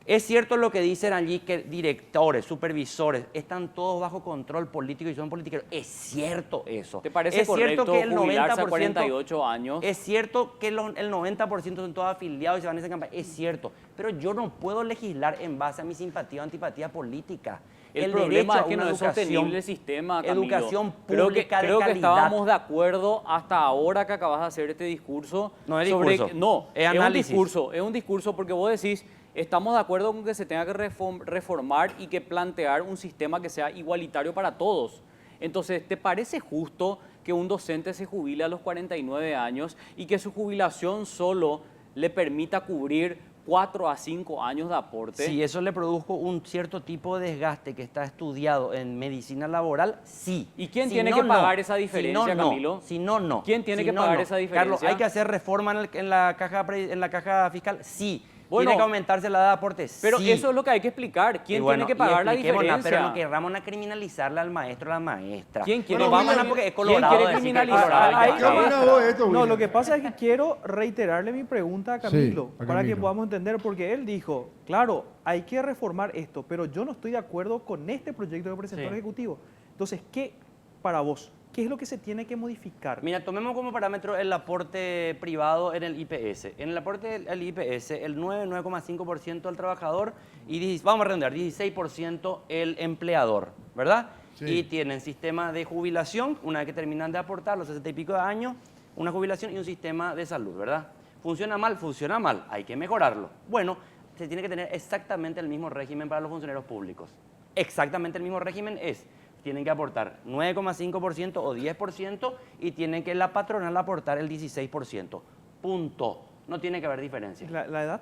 es cierto lo que dicen allí que directores, supervisores, están todos bajo control político y son politiqueros. Es cierto eso. ¿Te parece es correcto cierto que el jubilarse 90%, a 48 años? Es cierto que el 90% son todos afiliados y se van a esa campaña. Es cierto. Pero yo no puedo legislar en base a mi simpatía o antipatía política. El problema es que no es sostenible el sistema, Camilo. Educación pública creo de que calidad. estábamos de acuerdo hasta ahora que acabas de hacer este discurso. No es discurso. Es análisis. Es un discurso porque vos decís, estamos de acuerdo con que se tenga que reformar y que plantear un sistema que sea igualitario para todos. Entonces, ¿te parece justo que un docente se jubile a los 49 años y que su jubilación solo le permita cubrir 4 a 5 años de aporte? Si eso le produjo un cierto tipo de desgaste que está estudiado en medicina laboral, sí. ¿Y quién tiene que pagar esa diferencia, Camilo? Si no, no. ¿Quién tiene que pagar esa diferencia? Carlos, ¿hay que hacer reforma en la caja fiscal? Sí. Bueno, ¿tiene que aumentarse la edad de aporte? Pero sí. eso es lo que hay que explicar. ¿Quién tiene que pagar la diferencia? Pero no querramos criminalizarle al maestro o a la maestra. ¿Quién quiere, porque es colorado, ¿quiere criminalizar? No, lo que pasa es que quiero reiterarle mi pregunta a Camilo, para que podamos entender, porque él dijo, claro, hay que reformar esto, pero yo no estoy de acuerdo con este proyecto que presentó el Ejecutivo. Entonces, ¿qué para vos? ¿Qué es lo que se tiene que modificar? Mira, tomemos como parámetro el aporte privado en el IPS. En el aporte del IPS, el 9,5% al trabajador y, vamos a redondear, 16% el empleador, ¿verdad? Sí. Y tienen sistema de jubilación, una vez que terminan de aportar los 60 y pico de años, una jubilación y un sistema de salud, ¿verdad? ¿Funciona mal? Funciona mal, hay que mejorarlo. Bueno, se tiene que tener exactamente el mismo régimen para los funcionarios públicos. Exactamente el mismo régimen es... tienen que aportar 9,5% o 10% y tienen que la patronal aportar el 16%. Punto. No tiene que haber diferencia. ¿La edad?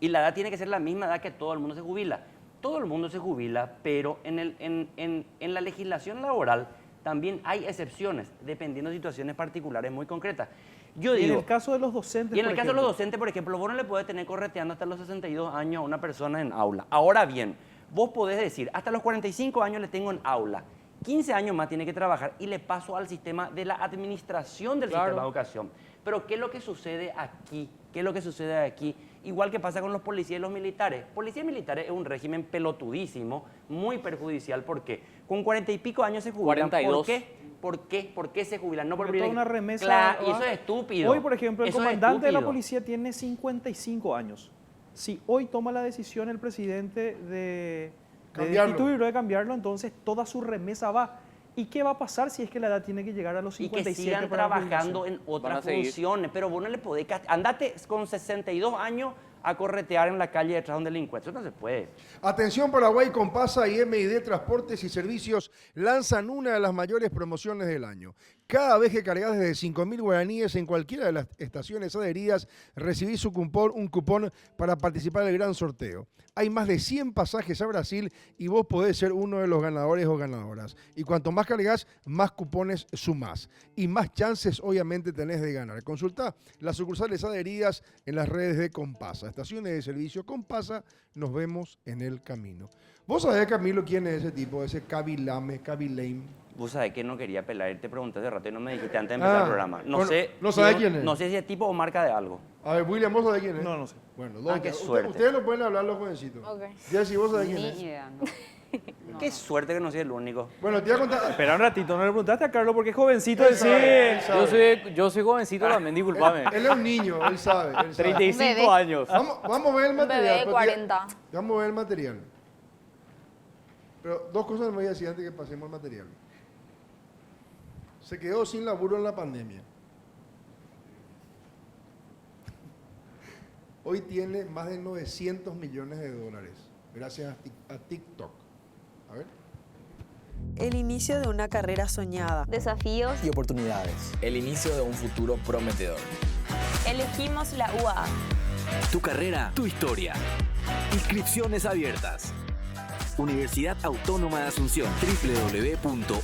Y la edad tiene que ser la misma edad que todo el mundo se jubila. Todo el mundo se jubila, pero en la legislación laboral también hay excepciones, dependiendo de situaciones particulares muy concretas. Yo digo, y en el caso de los docentes, y en el caso de los docentes, por ejemplo, vos no le podés tener correteando hasta los 62 años a una persona en aula. Ahora bien, vos podés decir, hasta los 45 años le tengo en aula, 15 años más tiene que trabajar y le paso al sistema de la administración del sistema de educación. Pero ¿qué es lo que sucede aquí? ¿Qué es lo que sucede aquí? Igual que pasa con los policías y los militares. Policías y militares es un régimen pelotudísimo, muy perjudicial. ¿Por qué? Con 40 y pico años se jubilan. 42. ¿Por qué? ¿Por qué se jubilan? No por toda una remesa. Claro, y eso es estúpido. Hoy, por ejemplo, el comandante de la policía tiene 55 años. Si hoy toma la decisión el presidente de destituirlo, de cambiarlo, entonces toda su remesa va. ¿Y qué va a pasar si es que la edad tiene que llegar a los 57? Y que sigan trabajando en otras funciones. Pero vos no le podés... Andate con 62 años a corretear en la calle detrás de un delincuente. Eso no se puede. Atención, Paraguay, Compasa y MID Transportes y Servicios lanzan una de las mayores promociones del año. Cada vez que cargas desde 5.000 guaraníes en cualquiera de las estaciones adheridas, recibís un cupón para participar del gran sorteo. Hay más de 100 pasajes a Brasil y vos podés ser uno de los ganadores o ganadoras. Y cuanto más cargas, más cupones sumás. Y más chances, obviamente, tenés de ganar. Consultá las sucursales adheridas en las redes de Compasa. Estaciones de servicio Compasa, nos vemos en el camino. ¿Vos sabés, Camilo, quién es ese tipo, ese Kabilame? Vos sabés que no quería pelar, te pregunté hace rato y no me dijiste antes de empezar el programa. No sé, ¿no sabés quién es? No sé si es tipo o marca de algo. A ver, William, ¿vos sabés quién es? No sé. Bueno, qué suerte. Ustedes no pueden hablar los jovencitos. Ok. Jessy, ¿vos sabés quién es? Idea, no. Qué suerte que no soy el único. Bueno, te voy a contar. Espera un ratito, no le preguntaste a Carlos porque es jovencito. Yo soy jovencito también, disculpame. Él es un niño, él sabe. 35 años. Vamos a ver el material. Un bebé de 40. Vamos a ver el material. Pero dos cosas me voy a decir antes que pasemos al material. Se quedó sin laburo en la pandemia. Hoy tiene más de 900 millones de dólares gracias a TikTok. A ver. El inicio de una carrera soñada. Desafíos y oportunidades. El inicio de un futuro prometedor. Elegimos la UAA. Tu carrera, tu historia. Inscripciones abiertas. Universidad Autónoma de Asunción. www.uaa.edu.py.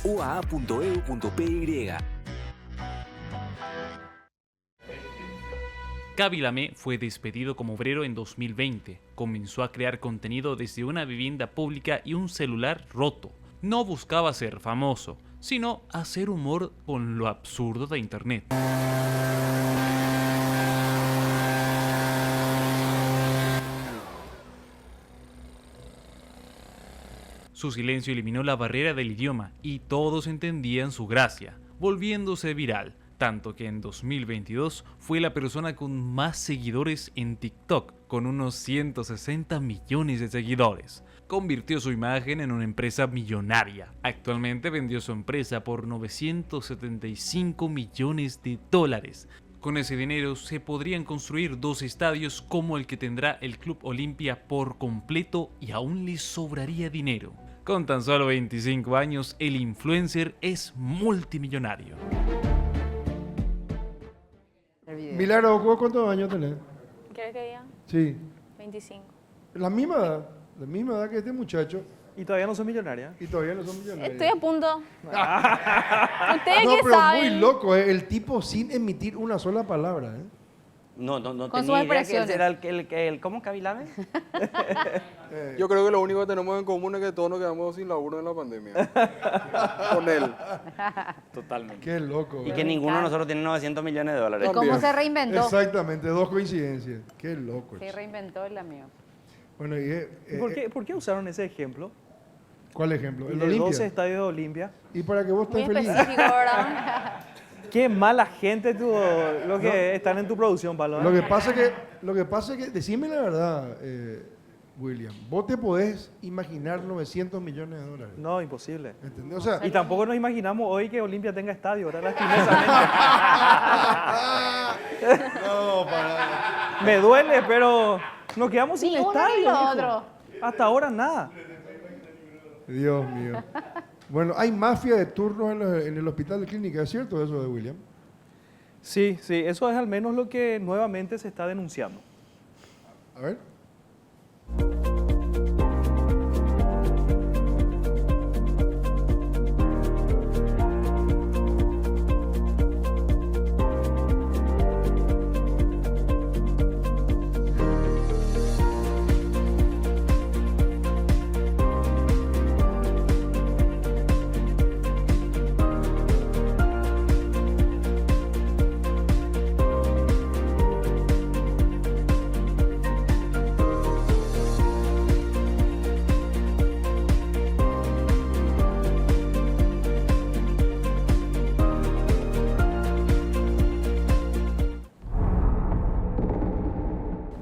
Kabilame fue despedido como obrero en 2020. Comenzó a crear contenido desde una vivienda pública y un celular roto. No buscaba ser famoso, sino hacer humor con lo absurdo de Internet. Su silencio eliminó la barrera del idioma y todos entendían su gracia, volviéndose viral, tanto que en 2022 fue la persona con más seguidores en TikTok, con unos 160 millones de seguidores. Convirtió su imagen en una empresa millonaria. Actualmente vendió su empresa por 975 millones de dólares. Con ese dinero se podrían construir 2 estadios como el que tendrá el Club Olimpia por completo y aún le sobraría dinero. Con tan solo 25 años, el influencer es multimillonario. Milagro, ¿vos cuántos años tenés? ¿Quieres que diga? Sí. 25. La misma edad que este muchacho. ¿Y todavía no son millonarias? Y todavía no son millonarios. Estoy a punto. ¿Ustedes No, qué pero saben? muy loco, el tipo sin emitir una sola palabra. No Con tenía sus idea que él expresiones. era el ¿cómo Cavilabe? Yo creo que lo único que tenemos en común es que todos nos quedamos sin laburo en la pandemia. Con él. Totalmente. Qué loco. Y que ninguno de nosotros tiene 900 millones de dólares. ¿Y cómo se reinventó? Exactamente, 2 coincidencias. Qué loco. Se reinventó el amigo. Bueno, ¿Por qué usaron ese ejemplo? ¿Cuál ejemplo? El El de Olimpia. 12 estadios de Olimpia. Y para que vos Muy estés feliz. específico, ¿verdad? Qué mala gente los que están en tu producción, Pablo. ¿eh? Lo que pasa es que, decime la verdad, William, vos te podés imaginar 900 millones de dólares. No, imposible. ¿Entendés? O sea, Y tampoco nos imaginamos hoy que Olimpia tenga estadio, ¿verdad? Lastimosamente. no, para. Me duele, pero nos quedamos sin Ni uno estadio. ni lo viejo. otro. Hasta ahora nada. Dios mío. Bueno, hay mafia de turnos en el hospital de clínica, ¿es cierto eso de William? Sí, eso es al menos lo que nuevamente se está denunciando. A ver.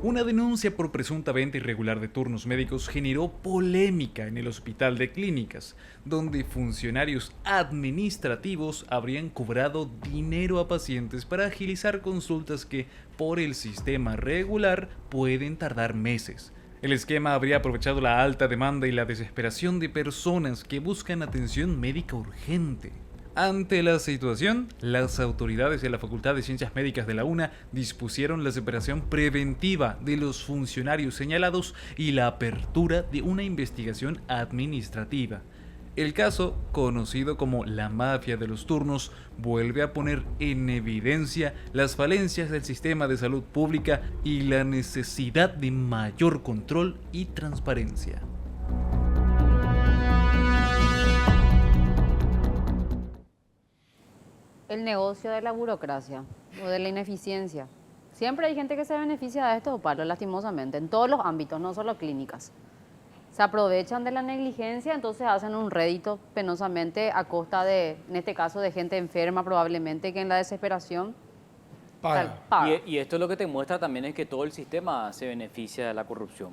Una denuncia por presunta venta irregular de turnos médicos generó polémica en el Hospital de Clínicas, donde funcionarios administrativos habrían cobrado dinero a pacientes para agilizar consultas que, por el sistema regular, pueden tardar meses. El esquema habría aprovechado la alta demanda y la desesperación de personas que buscan atención médica urgente. Ante la situación, las autoridades de la Facultad de Ciencias Médicas de la UNA dispusieron la separación preventiva de los funcionarios señalados y la apertura de una investigación administrativa. El caso, conocido como la mafia de los turnos, vuelve a poner en evidencia las falencias del sistema de salud pública y la necesidad de mayor control y transparencia. El negocio de la burocracia o de la ineficiencia. Siempre hay gente que se beneficia de estos palos, lastimosamente, en todos los ámbitos, no solo clínicas. Se aprovechan de la negligencia, entonces hacen un rédito penosamente a costa de, en este caso, de gente enferma probablemente, que en la desesperación paga. Y esto es lo que te muestra también es que todo el sistema se beneficia de la corrupción.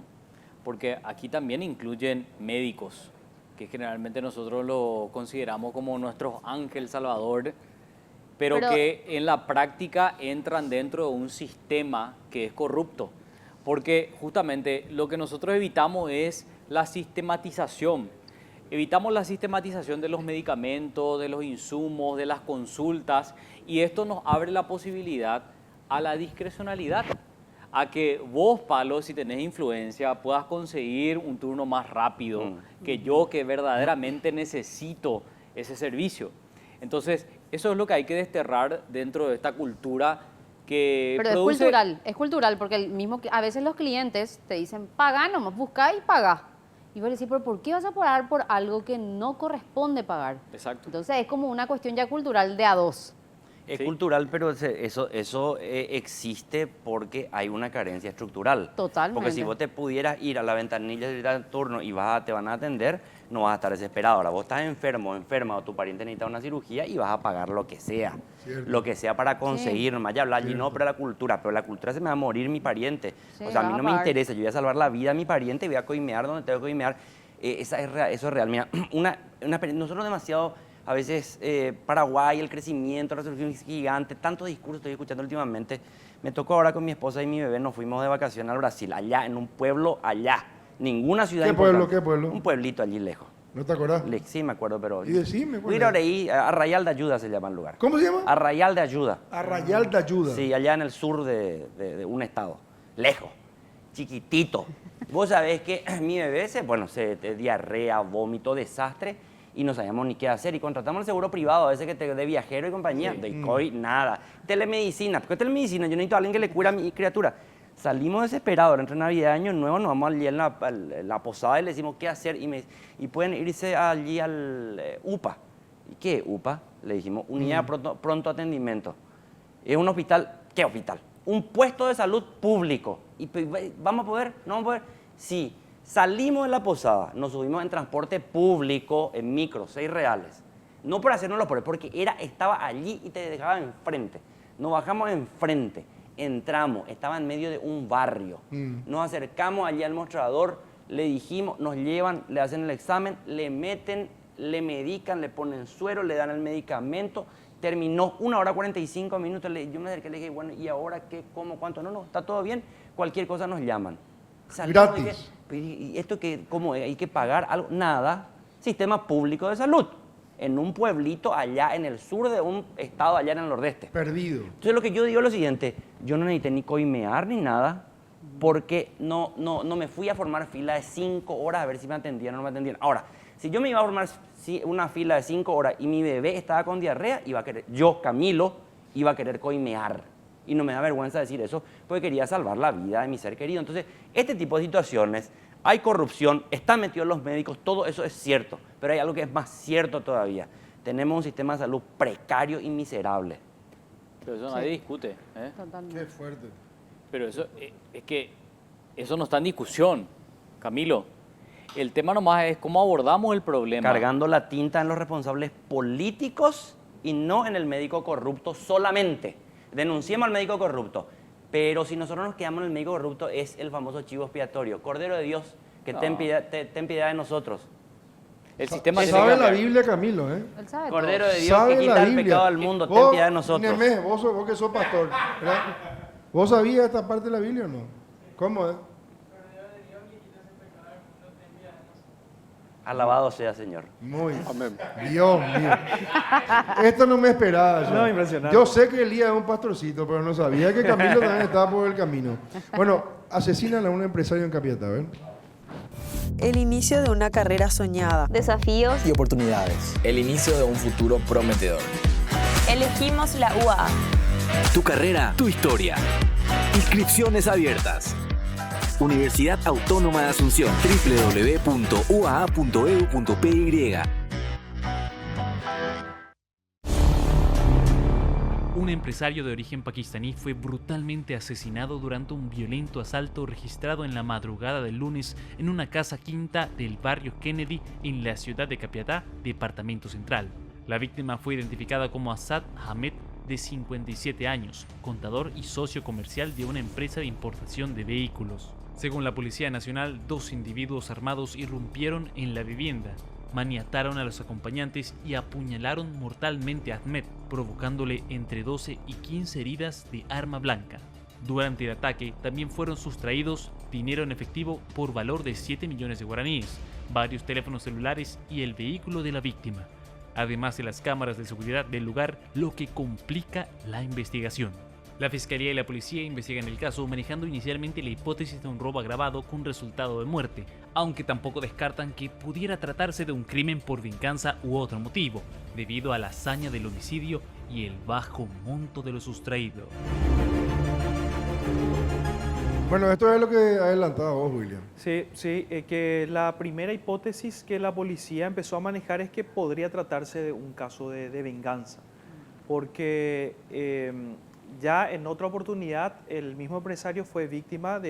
Porque aquí también incluyen médicos, que generalmente nosotros lo consideramos como nuestros ángel salvador, pero que en la práctica entran dentro de un sistema que es corrupto. Porque justamente lo que nosotros evitamos es la sistematización. Evitamos la sistematización de los medicamentos, de los insumos, de las consultas, y esto nos abre la posibilidad a la discrecionalidad, a que vos, Pablo, si tenés influencia, puedas conseguir un turno más rápido que yo, que verdaderamente necesito ese servicio. Entonces, eso es lo que hay que desterrar dentro de esta cultura que Pero produce... es cultural, porque a veces los clientes te dicen, pagá nomás, buscá y pagá. Y vos decís, ¿pero por qué vas a pagar por algo que no corresponde pagar? Exacto. Entonces es como una cuestión ya cultural de a dos. Es cultural, pero eso existe porque hay una carencia estructural. Totalmente. Porque si vos te pudieras ir a la ventanilla de turno y te van a atender, no vas a estar desesperado. Ahora, vos estás enferma o tu pariente necesita una cirugía y vas a pagar lo que sea. Cierto. Lo que sea para conseguir, nomás ya hablar allí no, pero la cultura se me va a morir mi pariente. O sea, a mí no me interesa, yo voy a salvar la vida de mi pariente y voy a coimear donde tengo que coimear. Eso es real. Mira, nosotros demasiado... A veces Paraguay, el crecimiento, la resolución gigante, tantos discursos estoy escuchando últimamente. Me tocó ahora con mi esposa y mi bebé, nos fuimos de vacaciones al Brasil, allá, en un pueblo allá. Ninguna ciudad importante. ¿Qué pueblo? Un pueblito allí lejos. ¿No te acordás? Sí, me acuerdo, pero... ¿Y decime? Arrayal de Ayuda se llama el lugar. ¿Cómo se llama? Arrayal de Ayuda. Arrayal de Ayuda. Sí, allá en el sur de un estado. Lejos. Chiquitito. Vos sabés que mi bebé diarrea, vómito, desastre, y no sabíamos ni qué hacer. Y contratamos el seguro privado, a veces que de viajero y compañía. Sí. De ICOI, nada. Telemedicina. ¿Por qué telemedicina? Yo necesito a alguien que le cure a mi criatura. Salimos desesperados entre Navidad y Año Nuevo, nos vamos allí en la posada y le decimos qué hacer. Y pueden irse allí al UPA. ¿Y qué UPA? Le dijimos, Unidad de Pronto Atendimiento. Es un hospital. ¿Qué hospital? Un puesto de salud público. ¿Y vamos a poder? ¿No vamos a poder? Sí. Salimos de la posada, nos subimos en transporte público, en micro, 6 reales. No por hacernos los pobres, porque estaba allí y te dejaba enfrente. Nos bajamos enfrente, entramos, estaba en medio de un barrio. Nos acercamos allí al mostrador, le dijimos, nos llevan, le hacen el examen, le meten, le medican, le ponen suero, le dan el medicamento. Terminó 1 hora 45 minutos. Yo me acerqué y le dije, bueno, ¿y ahora qué? ¿Cómo? ¿Cuánto? No, está todo bien. Cualquier cosa nos llaman. Gratis. ¿Y esto cómo es? ¿Hay que pagar algo? Nada. Sistema público de salud. En un pueblito allá en el sur de un estado allá en el nordeste. Perdido. Entonces lo que yo digo es lo siguiente. Yo no necesité ni coimear ni nada porque no me fui a formar fila de 5 horas a ver si me atendían o no me atendían. Ahora, si yo me iba a formar una fila de 5 horas y mi bebé estaba con diarrea, yo, Camilo, iba a querer coimear. Y no me da vergüenza decir eso, porque quería salvar la vida de mi ser querido. Entonces, este tipo de situaciones, hay corrupción, están metidos los médicos, todo eso es cierto. Pero hay algo que es más cierto todavía. Tenemos un sistema de salud precario y miserable. Pero eso nadie discute. Qué fuerte. Pero eso es que eso no está en discusión, Camilo. El tema nomás es cómo abordamos el problema. Cargando la tinta en los responsables políticos y no en el médico corrupto solamente. Denunciemos al médico corrupto, pero si nosotros nos quedamos en el médico corrupto es el famoso chivo expiatorio. Cordero de Dios, que ten piedad de nosotros. El sistema sabe la Biblia, Camilo, ¿eh? Él sabe Cordero todo. de Dios, que quita el pecado del mundo, ten piedad de nosotros. Nemé, vos que sos pastor, ¿verdad? ¿Vos sabías esta parte de la Biblia o no? ¿Cómo es? Alabado sea, Señor. Muy bien. Dios mío. Esto no me esperaba. No, impresionante. Yo sé que Elías es un pastorcito, pero no sabía que Camilo también estaba por el camino. Bueno, asesinan a un empresario en Capiatá, ¿ven? El inicio de una carrera soñada. Desafíos y oportunidades. El inicio de un futuro prometedor. Elegimos la UAA. Tu carrera, tu historia. Inscripciones abiertas. Universidad Autónoma de Asunción. www.uaa.edu.py. Un empresario de origen pakistaní fue brutalmente asesinado durante un violento asalto registrado en la madrugada del lunes en una casa quinta del barrio Kennedy en la ciudad de Capiatá, departamento central. La víctima fue identificada como Asad Ahmed, de 57 años, contador y socio comercial de una empresa de importación de vehículos. Según la Policía Nacional, 2 individuos armados irrumpieron en la vivienda, maniataron a los acompañantes y apuñalaron mortalmente a Ahmed, provocándole entre 12 y 15 heridas de arma blanca. Durante el ataque también fueron sustraídos dinero en efectivo por valor de 7 millones de guaraníes, varios teléfonos celulares y el vehículo de la víctima, además de las cámaras de seguridad del lugar, lo que complica la investigación. La Fiscalía y la Policía investigan el caso, manejando inicialmente la hipótesis de un robo agravado con resultado de muerte, aunque tampoco descartan que pudiera tratarse de un crimen por venganza u otro motivo, debido a la hazaña del homicidio y el bajo monto de lo sustraído. Bueno, esto es lo que adelantaba vos, William. Sí, que la primera hipótesis que la policía empezó a manejar es que podría tratarse de un caso de venganza, porque ya en otra oportunidad el mismo empresario fue víctima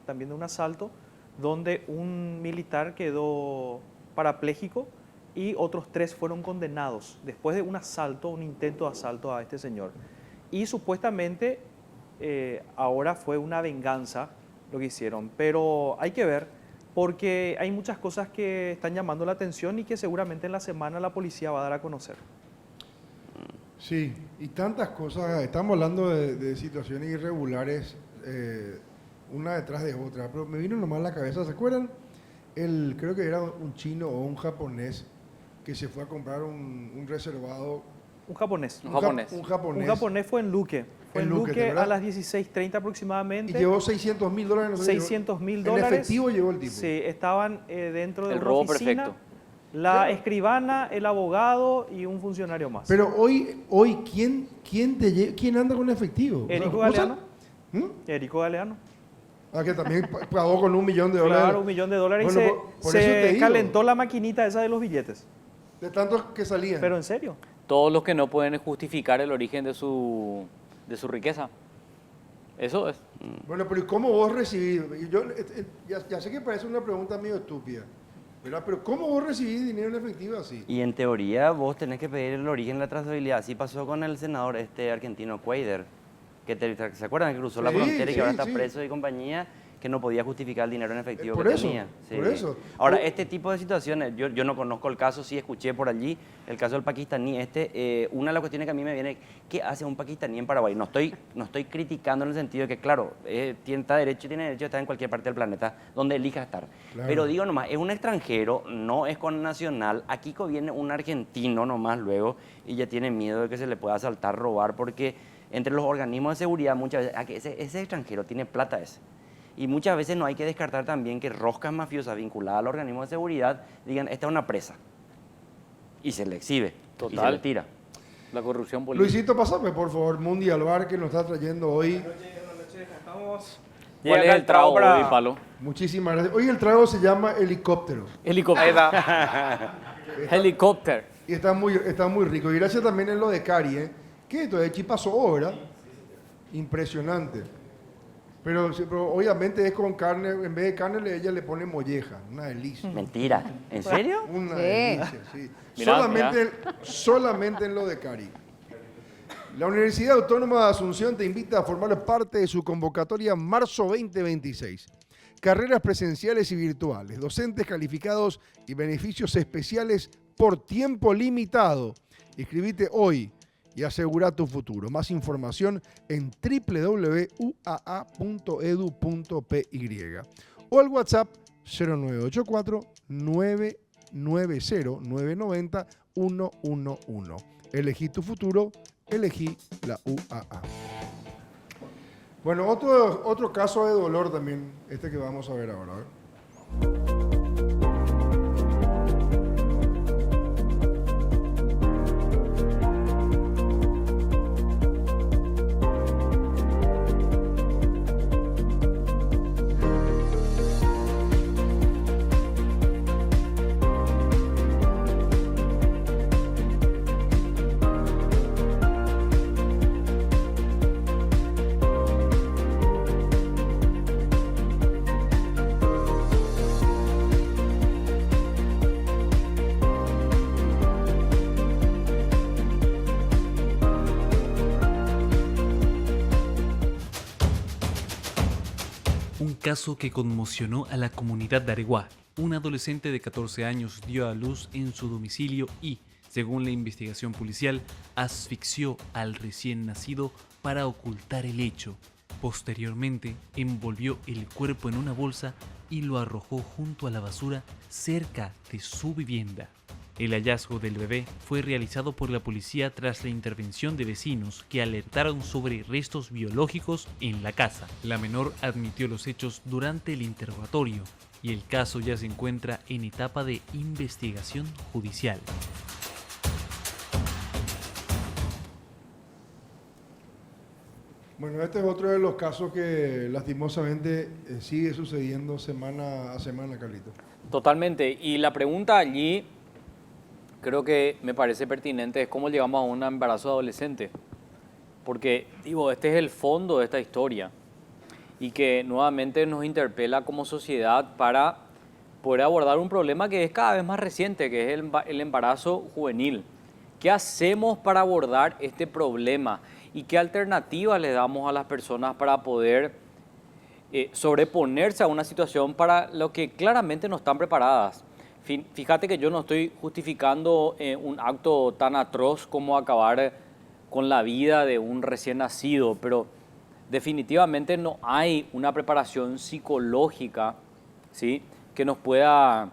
también de un asalto donde un militar quedó parapléjico y otros 3 fueron condenados después de un asalto, un intento de asalto a este señor. Y supuestamente ahora fue una venganza lo que hicieron, pero hay que ver porque hay muchas cosas que están llamando la atención y que seguramente en la semana la policía va a dar a conocer. Sí, y tantas cosas, estamos hablando de situaciones irregulares, una detrás de otra, pero me vino nomás a la cabeza, ¿se acuerdan? Creo que era un chino o un japonés que se fue a comprar un reservado. Un japonés. Un japonés. Un japonés fue en Luque. Fue en Luque a las 16:30 aproximadamente. Y llevó $600.000. $600.000. En efectivo llevó el tipo. Sí, estaban dentro de el una robo oficina. Perfecto. La escribana, el abogado y un funcionario más. Pero hoy ¿quién anda con efectivo? Érico Galeano. Érico Galeano. Ah, que también pagó con $1 millón. Claro, $1 millón. Bueno, y se calentó la maquinita esa de los billetes. De tantos que salían. Pero en serio. Todos los que no pueden justificar el origen de su riqueza. Eso es. Bueno, pero ¿y cómo vos recibís? Yo ya sé que parece una pregunta medio estúpida, ¿verdad? Pero ¿cómo vos recibís dinero en efectivo así? Y en teoría vos tenés que pedir el origen de la trazabilidad. Así pasó con el senador argentino Cuader, que ¿se acuerdan? Que cruzó la frontera y que ahora está preso y compañía, que no podía justificar el dinero en efectivo que tenía. Sí. Por eso. Ahora, este tipo de situaciones, yo no conozco el caso, sí escuché por allí, el caso del pakistaní, una de las cuestiones que a mí me viene, ¿qué hace un pakistaní en Paraguay? No estoy criticando en el sentido de que, claro, tiene derecho a estar en cualquier parte del planeta, donde elija estar. Claro. Pero digo nomás, es un extranjero, no es connacional, aquí viene un argentino nomás luego, y ya tiene miedo de que se le pueda asaltar, robar, porque entre los organismos de seguridad muchas veces, ese extranjero tiene plata ese. Y muchas veces no hay que descartar también que roscas mafiosas vinculadas al organismo de seguridad digan, esta es una presa. Y se le exhibe. Total. Y se le tira. La corrupción política. Luisito, pásame por favor Mundial Bar que nos está trayendo hoy. ¿Cuál es el trago hoy, Palo? Muchísimas gracias. Hoy el trago se llama helicóptero. Helicóptero. Helicóptero. Y está muy rico. Y gracias también en lo de Cari, que esto de Chipazo obra. Impresionante. Pero obviamente es con carne, en vez de carne ella le pone molleja, una delicia. Mentira, ¿en serio? Una Sí. delicia, sí. Mirá, solamente en lo de Cari. La Universidad Autónoma de Asunción te invita a formar parte de su convocatoria Marzo 2026. Carreras presenciales y virtuales, docentes calificados y beneficios especiales por tiempo limitado. Inscribite hoy y asegura tu futuro. Más información en www.uaa.edu.py o al WhatsApp 0984 990 990 111. Elegí tu futuro, elegí la UAA. Bueno, otro caso de dolor también, este que vamos a ver ahora. Un caso que conmocionó a la comunidad de Areguá. Un adolescente de 14 años dio a luz en su domicilio y, según la investigación policial, asfixió al recién nacido para ocultar el hecho. Posteriormente, envolvió el cuerpo en una bolsa y lo arrojó junto a la basura cerca de su vivienda. El hallazgo del bebé fue realizado por la policía tras la intervención de vecinos que alertaron sobre restos biológicos en la casa. La menor admitió los hechos durante el interrogatorio y el caso ya se encuentra en etapa de investigación judicial. Bueno, este es otro de los casos que lastimosamente sigue sucediendo semana a semana, Carlito. Totalmente. Y la pregunta allí, creo que me parece pertinente, es cómo llegamos a un embarazo adolescente. Porque, digo, este es el fondo de esta historia y que nuevamente nos interpela como sociedad para poder abordar un problema que es cada vez más reciente, que es el embarazo juvenil. ¿Qué hacemos para abordar este problema? ¿Y qué alternativas le damos a las personas para poder sobreponerse a una situación para lo que claramente no están preparadas? Fíjate que yo no estoy justificando un acto tan atroz como acabar con la vida de un recién nacido, pero definitivamente no hay una preparación psicológica, ¿sí?, que nos pueda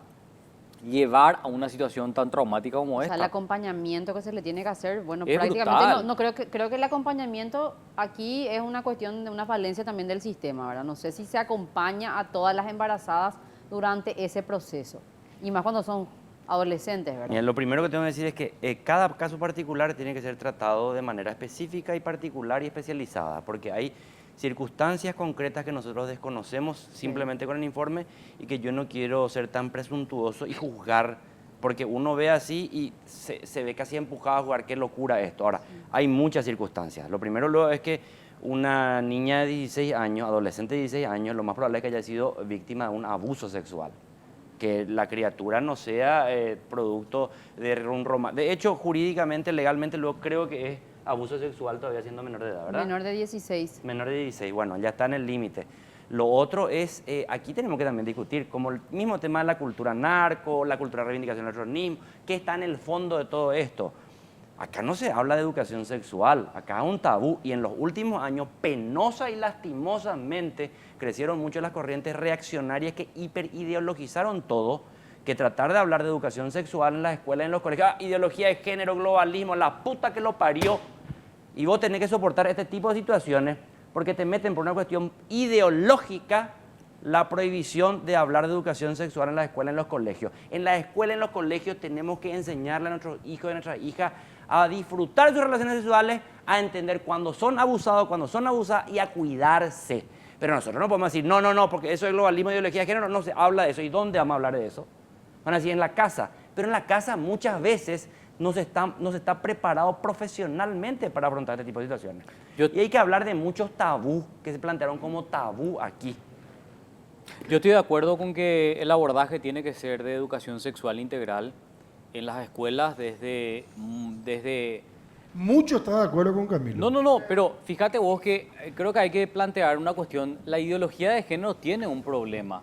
llevar a una situación tan traumática como esta. O sea, el acompañamiento que se le tiene que hacer, bueno, es prácticamente brutal. creo que el acompañamiento aquí es una cuestión de una falencia también del sistema, ¿verdad? No sé si se acompaña a todas las embarazadas durante ese proceso, y más cuando son adolescentes, ¿verdad? Mira, lo primero que tengo que decir es que cada caso particular tiene que ser tratado de manera específica y particular y especializada, porque hay circunstancias concretas que nosotros desconocemos simplemente con el informe y que yo no quiero ser tan presuntuoso y juzgar, porque uno ve así y se ve casi empujado a jugar, qué locura esto. Ahora, hay muchas circunstancias. Lo primero luego es que una niña de 16 años, adolescente de 16 años, lo más probable es que haya sido víctima de un abuso sexual. Que la criatura no sea producto de un romance. De hecho, jurídicamente, legalmente, luego creo que es abuso sexual todavía siendo menor de edad, ¿verdad? Menor de 16. Menor de 16, bueno, ya está en el límite. Lo otro es, aquí tenemos que también discutir, como el mismo tema de la cultura narco, la cultura de reivindicación del heteronismo, ¿qué está en el fondo de todo esto? Acá no se habla de educación sexual, acá es un tabú, y en los últimos años, penosa y lastimosamente, crecieron mucho las corrientes reaccionarias que hiperideologizaron todo, que tratar de hablar de educación sexual en las escuelas, en los colegios, ideología de género, globalismo, la puta que lo parió, y vos tenés que soportar este tipo de situaciones porque te meten por una cuestión ideológica la prohibición de hablar de educación sexual en las escuelas, en los colegios. En las escuelas, en los colegios tenemos que enseñarle a nuestros hijos y a nuestras hijas a disfrutar de sus relaciones sexuales, a entender cuándo son abusados, cuándo son abusadas y a cuidarse. Pero nosotros no podemos decir, no, porque eso es globalismo, ideología de género, no se habla de eso. ¿Y dónde vamos a hablar de eso? Van a decir en la casa. Pero en la casa muchas veces no se está preparado profesionalmente para afrontar este tipo de situaciones. Y hay que hablar de muchos tabús que se plantearon como tabú aquí. Yo estoy de acuerdo con que el abordaje tiene que ser de educación sexual integral en las escuelas desde... Mucho está de acuerdo con Camilo. No, pero fíjate vos que creo que hay que plantear una cuestión. La ideología de género tiene un problema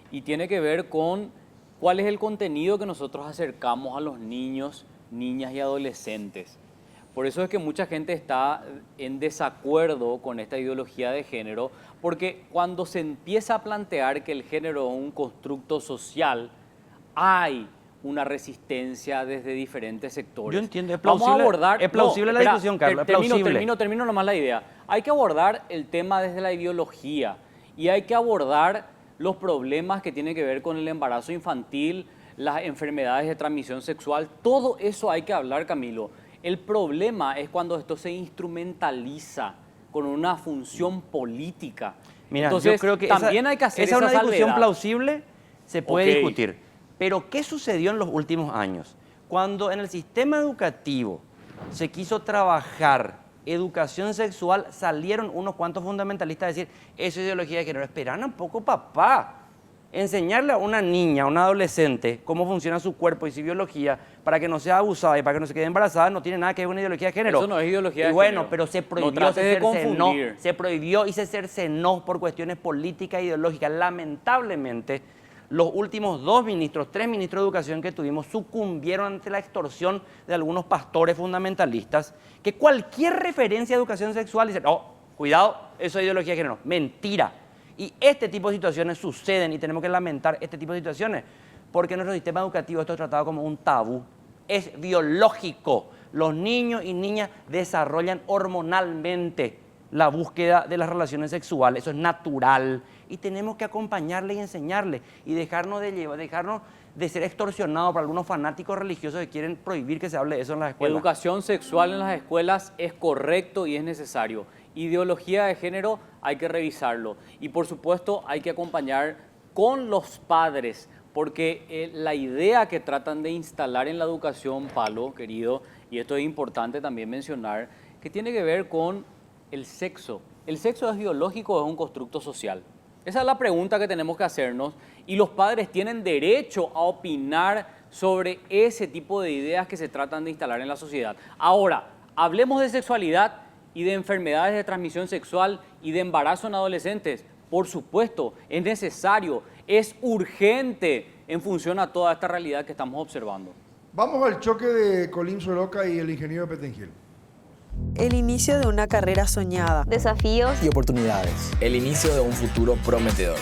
y tiene que ver con cuál es el contenido que nosotros acercamos a los niños, niñas y adolescentes. Por eso es que mucha gente está en desacuerdo con esta ideología de género, porque cuando se empieza a plantear que el género es un constructo social, hay una resistencia desde diferentes sectores. Yo entiendo, es Vamos a abordar, plausible la discusión, Carlos, es plausible. Termino nomás la idea. Hay que abordar el tema desde la ideología y hay que abordar los problemas que tienen que ver con el embarazo infantil, las enfermedades de transmisión sexual, todo eso hay que hablar, Camilo. El problema es cuando esto se instrumentaliza con una función política. Mira, entonces, yo creo que también hay que hacer esa una discusión salvedad. plausible, se puede discutir. Pero ¿qué sucedió en los últimos años? Cuando en el sistema educativo se quiso trabajar educación sexual, salieron unos cuantos fundamentalistas a decir, eso es ideología de género. Esperan un poco, papá. Enseñarle a una niña, a una adolescente, cómo funciona su cuerpo y su biología para que no sea abusada y para que no se quede embarazada no tiene nada que ver con ideología de género. Eso no es ideología de género. Bueno, pero se prohibió, se prohibió y se cercenó por cuestiones políticas e ideológicas. Lamentablemente, los últimos 2 ministros, 3 ministros de educación que tuvimos sucumbieron ante la extorsión de algunos pastores fundamentalistas que cualquier referencia a educación sexual dicen, cuidado, eso es ideología de género. Mentira. Y este tipo de situaciones suceden y tenemos que lamentar este tipo de situaciones porque en nuestro sistema educativo esto es tratado como un tabú. Es biológico. Los niños y niñas desarrollan hormonalmente la búsqueda de las relaciones sexuales. Eso es natural. Y tenemos que acompañarle y enseñarle y dejarnos de ser extorsionados por algunos fanáticos religiosos que quieren prohibir que se hable de eso en las escuelas. Educación sexual en las escuelas es correcto y es necesario. ideología de género hay que revisarlo. Y por supuesto hay que acompañar con los padres, porque la idea que tratan de instalar en la educación, Palo, querido, y esto es importante también mencionar, que tiene que ver con el sexo. ¿El sexo es biológico o es un constructo social? Esa es la pregunta que tenemos que hacernos, y los padres tienen derecho a opinar sobre ese tipo de ideas que se tratan de instalar en la sociedad. Ahora, hablemos de sexualidad y de enfermedades de transmisión sexual y de embarazo en adolescentes. Por supuesto, es necesario, es urgente en función a toda esta realidad que estamos observando. Vamos al choque de Colín Soroka y el ingeniero Pettengill. El inicio de una carrera soñada. Desafíos y oportunidades. El inicio de un futuro prometedor.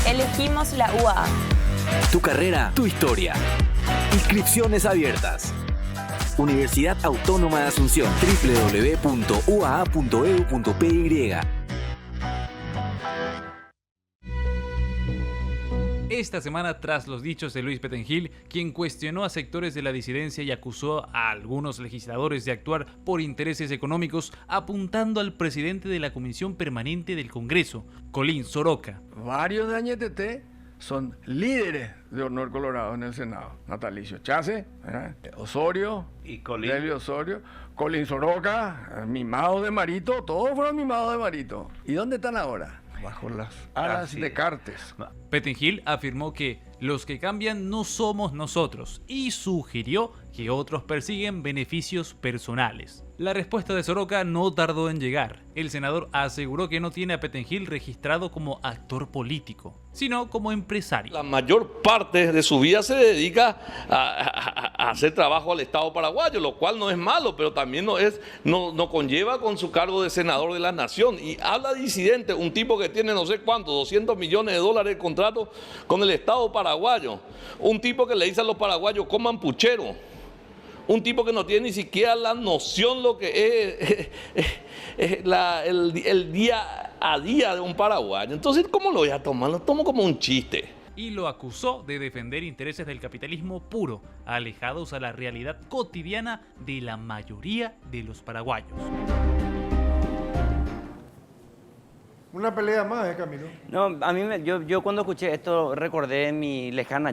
Elegimos la UAA. Tu carrera, tu historia. Inscripciones abiertas. Universidad Autónoma de Asunción. www.uaa.edu.py. Esta semana, tras los dichos de Luis Pettengill, quien cuestionó a sectores de la disidencia y acusó a algunos legisladores de actuar por intereses económicos, apuntando al presidente de la Comisión Permanente del Congreso, Colín Soroka. Varios de Añetete son líderes de Honor Colorado en el Senado. Natalicio Chase, Osorio, y Delio Osorio, Colín Soroka, mimados de Marito, todos fueron mimados de Marito. ¿Y dónde están ahora? Bajo las alas de Cartes. Pettengill afirmó que los que cambian no somos nosotros y sugirió que otros persiguen beneficios personales. La respuesta de Soroka no tardó en llegar. El senador aseguró que no tiene a Pettengill registrado como actor político, sino como empresario. La mayor parte de su vida se dedica a hacer trabajo al Estado paraguayo, lo cual no es malo, pero también no conlleva con su cargo de senador de la nación. Y habla disidente, un tipo que tiene no sé cuánto, 200 millones de dólares de contrato con el Estado paraguayo. Un tipo que le dice a los paraguayos, coman puchero. Un tipo que no tiene ni siquiera la noción lo que es el día a día de un paraguayo. Entonces, ¿cómo lo voy a tomar? Lo tomo como un chiste. Y lo acusó de defender intereses del capitalismo puro, alejados a la realidad cotidiana de la mayoría de los paraguayos. Una pelea más, Camilo. No, a mí yo cuando escuché esto recordé mi lejana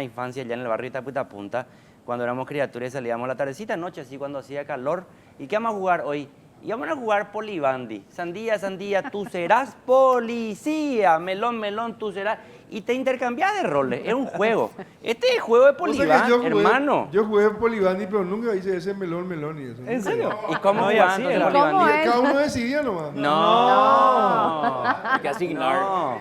infancia allá en el barrio Itapuita Punta, cuando éramos criaturas y salíamos la tardecita, noche, así cuando hacía calor. ¿Y qué vamos a jugar hoy? Y vamos a jugar polibandi. Sandía, sandía, tú serás policía. Melón, melón, tú serás. Y te intercambias de roles. Es un juego. Este es el juego de polibandi, hermano. Yo jugué polibandi, pero nunca hice ese melón, melón y eso. ¿En serio? ¿Y cómo jugaban entonces polibandi? Cada uno decidía nomás. No. Hay que asignar. No.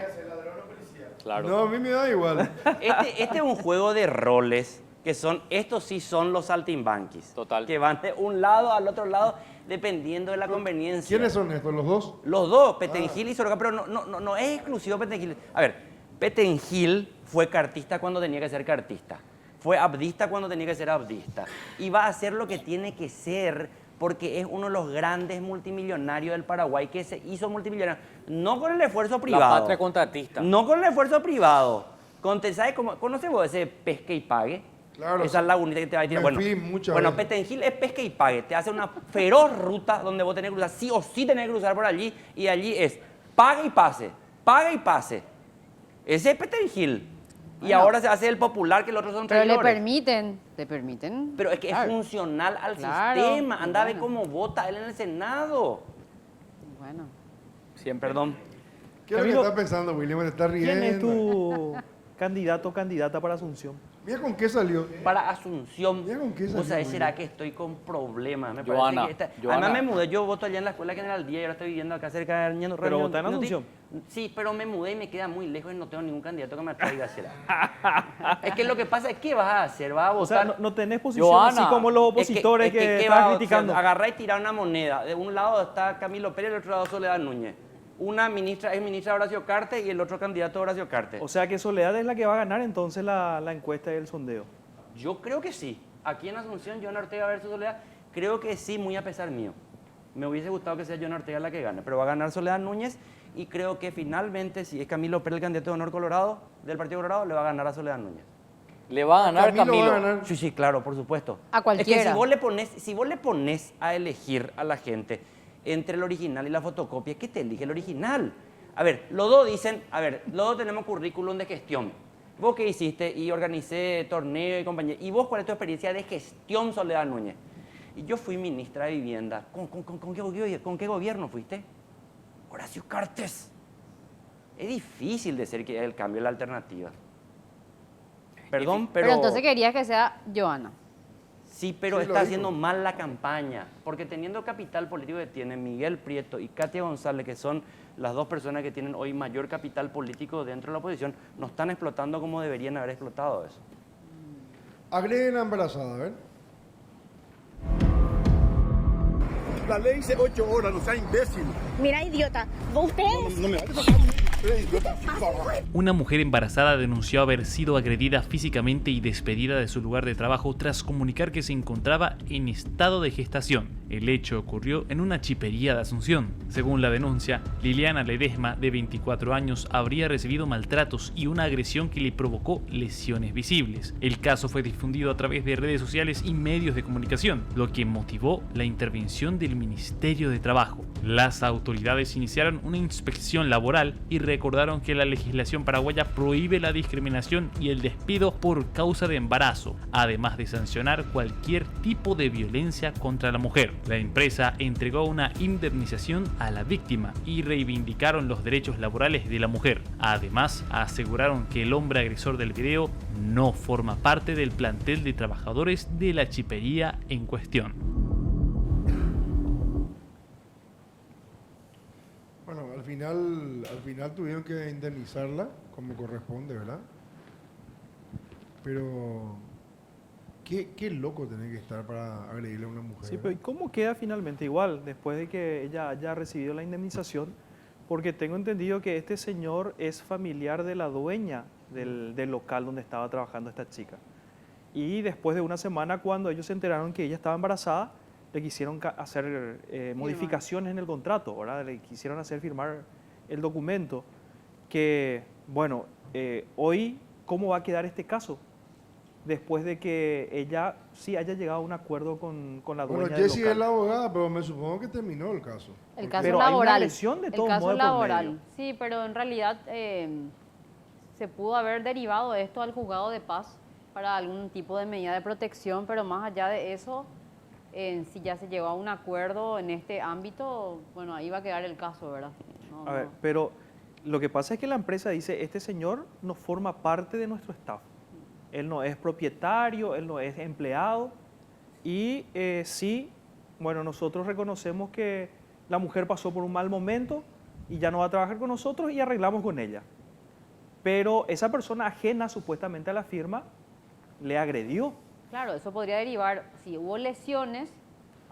Claro. No, a mí me da igual. Este es un juego de roles que son, estos sí son los saltimbanquis. Total. Que van de un lado al otro lado dependiendo de la conveniencia. ¿Quiénes son estos, los dos? Los dos, Pettengill y Soroka, pero no es exclusivo Pettengill. A ver, Pettengill fue cartista cuando tenía que ser cartista. Fue abdista cuando tenía que ser abdista. Y va a hacer lo que tiene que ser porque es uno de los grandes multimillonarios del Paraguay que se hizo multimillonario. No con el esfuerzo privado. La patria contratista. No con el esfuerzo privado. ¿Sabes cómo? ¿Conoces vos ese pesque y pague? Claro. Esa lagunita que te va a decir. Bueno, Pettengill es pesca y pague. Te hace una feroz ruta donde vos tenés que cruzar, sí o sí tenés que cruzar por allí, y allí es pague y pase, pague y pase. Ese es Pettengill. Y ahora se hace el popular, que los otros son traidores. Pero le permiten. Pero es que es funcional al sistema. Anda a ver cómo vota él en el Senado. Bueno. Siempre, perdón. ¿Qué es lo que está pensando, William? Está riendo. ¿Quién es tu candidato o candidata para Asunción? Mira con qué salió. Para Asunción. Mira con qué salió. O sea, ¿será que estoy con problemas? Me Joana, parece que además me mudé. Yo voto allá en la Escuela General Díaz y ahora estoy viviendo acá cerca de Ñano. ¿Pero vota en Asunción? Sí, pero me mudé y me queda muy lejos y no tengo ningún candidato que me atraiga. Es que lo que pasa es que vas a hacer, vas a votar. O sea, no tenés posición así como los opositores que están criticando. Agarrar y tirar una moneda. De un lado está Camilo Pérez, del otro lado Soledad Núñez. Una ministra es ministra Horacio Cartes y el otro candidato Horacio Cartes. O sea que Soledad es la que va a ganar entonces la encuesta y el sondeo. Yo creo que sí. Aquí en Asunción, Joana Ortega versus Soledad, creo que sí, muy a pesar mío. Me hubiese gustado que sea Joana Ortega la que gane, pero va a ganar Soledad Núñez y creo que finalmente, si es Camilo Pérez el candidato de Honor Colorado, del Partido Colorado, le va a ganar a Soledad Núñez. ¿Le va a ganar Camilo? Va a ganar. Sí, claro, por supuesto. A cualquiera. Es que si vos le pones a elegir a la gente entre el original y la fotocopia, que te elige el original. A ver, los dos dicen, los dos tenemos currículum de gestión. ¿Vos qué hiciste? Y organicé torneo y compañía. ¿Y vos cuál es tu experiencia de gestión, Soledad Núñez? Y yo fui ministra de Vivienda. ¿Con qué gobierno fuiste? Horacio Cartes. Es difícil decir que el cambio es la alternativa. Perdón, Pero entonces querías que sea Johanna. Sí, pero está haciendo mal la campaña, porque teniendo capital político que tienen Miguel Prieto y Katia González, que son las dos personas que tienen hoy mayor capital político dentro de la oposición, no están explotando como deberían haber explotado eso. Agreguen la embarazada, a ver. La ley dice 8 horas, no sea imbécil. Mira, idiota, ustedes... No me vas a tocar. Idiota, por favor. Una mujer embarazada denunció haber sido agredida físicamente y despedida de su lugar de trabajo tras comunicar que se encontraba en estado de gestación. El hecho ocurrió en una chipería de Asunción. Según la denuncia, Liliana Ledesma, de 24 años, habría recibido maltratos y una agresión que le provocó lesiones visibles. El caso fue difundido a través de redes sociales y medios de comunicación, lo que motivó la intervención del Ministerio de Trabajo. Las autoridades iniciaron una inspección laboral y recordaron que la legislación paraguaya prohíbe la discriminación y el despido por causa de embarazo, además de sancionar cualquier tipo de violencia contra la mujer. La empresa entregó una indemnización a la víctima y reivindicaron los derechos laborales de la mujer. Además, aseguraron que el hombre agresor del video no forma parte del plantel de trabajadores de la chipería en cuestión. Bueno, al final tuvieron que indemnizarla como corresponde, ¿verdad? Pero qué loco tener que estar para agredirle a una mujer. Sí, pero ¿y cómo queda finalmente igual después de que ella haya recibido la indemnización? Porque tengo entendido que este señor es familiar de la dueña del local donde estaba trabajando esta chica. Y después de una semana, cuando ellos se enteraron que ella estaba embarazada, le quisieron hacer modificaciones en el contrato, ¿verdad? Le quisieron hacer firmar el documento que, bueno, hoy, ¿cómo va a quedar este caso? Después de que ella sí haya llegado a un acuerdo con la dueña del local. Bueno, Jessie es la abogada, pero me supongo que terminó el caso. El caso pero laboral. Hay una lesión de todo el caso modo laboral. Sí, pero en realidad se pudo haber derivado esto al juzgado de paz para algún tipo de medida de protección, pero más allá de eso, si ya se llegó a un acuerdo en este ámbito, bueno, ahí va a quedar el caso, ¿verdad? A ver, pero lo que pasa es que la empresa dice, este señor no forma parte de nuestro staff. Él no es propietario, él no es empleado y sí, bueno, nosotros reconocemos que la mujer pasó por un mal momento y ya no va a trabajar con nosotros y arreglamos con ella. Pero esa persona ajena supuestamente a la firma le agredió. Claro, eso podría derivar, si hubo lesiones,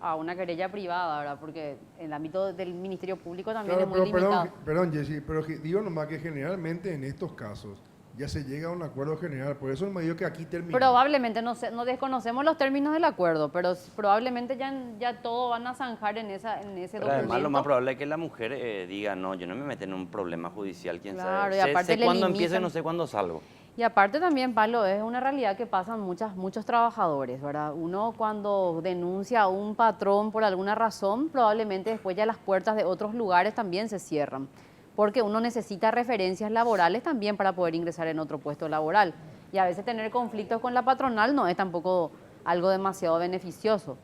a una querella privada, ¿verdad? Porque el ámbito del Ministerio Público también es muy limitado. Perdón, Jessie, pero digo nomás que generalmente en estos casos ya se llega a un acuerdo general, por eso me digo que aquí termina. Probablemente, no desconocemos los términos del acuerdo, pero probablemente ya todo van a zanjar en ese documento. Además, lo más probable es que la mujer diga, no, yo no me meto en un problema judicial, quién claro, sabe. Y aparte sé cuándo empiezo y no sé cuándo salgo. Y aparte también, Pablo, es una realidad que pasan muchos trabajadores, ¿verdad? Uno cuando denuncia a un patrón por alguna razón, probablemente después ya las puertas de otros lugares también se cierran, porque uno necesita referencias laborales también para poder ingresar en otro puesto laboral. Y a veces tener conflictos con la patronal no es tampoco algo demasiado beneficioso.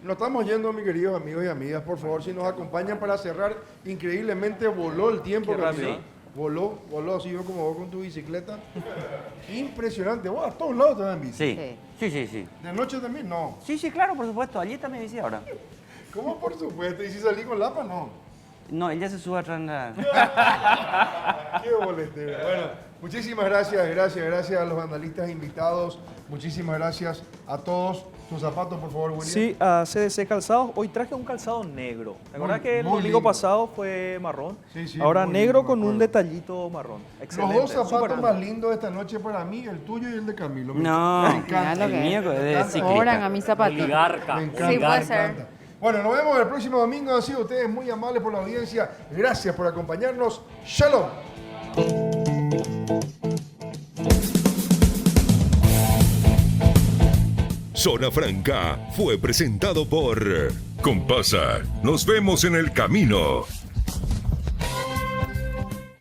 Nos estamos yendo, mis queridos amigos y amigas. Por favor, si nos acompañan para cerrar. Increíblemente voló el tiempo. Voló, así yo como vos con tu bicicleta. Impresionante. Vos a todos lados te dan bici. Sí. ¿De noche también? No. Sí, claro, por supuesto. Allí está mi bici ahora. ¿Cómo por supuesto? ¿Y si salí con Lapa? No. No, ella se sube atrás en la... Qué boletero. Bueno, muchísimas gracias a los analistas invitados. Muchísimas gracias a todos. Tus zapatos, por favor, William. Sí, a CDC Calzados. Hoy traje un calzado negro. ¿Te acuerdas que el domingo pasado fue marrón? Sí, ahora negro con un detallito marrón. Excelente. Los dos zapatos más lindos de esta noche para mí, el tuyo y el de Camilo. No, me encanta. El mío es de Oran a mis zapatos. Oligarca. Me encanta. Sí, puede ser. Bueno, nos vemos el próximo domingo. Han sido ustedes muy amables por la audiencia. Gracias por acompañarnos. Shalom. Zona Franca fue presentado por Compasa. Nos vemos en el camino.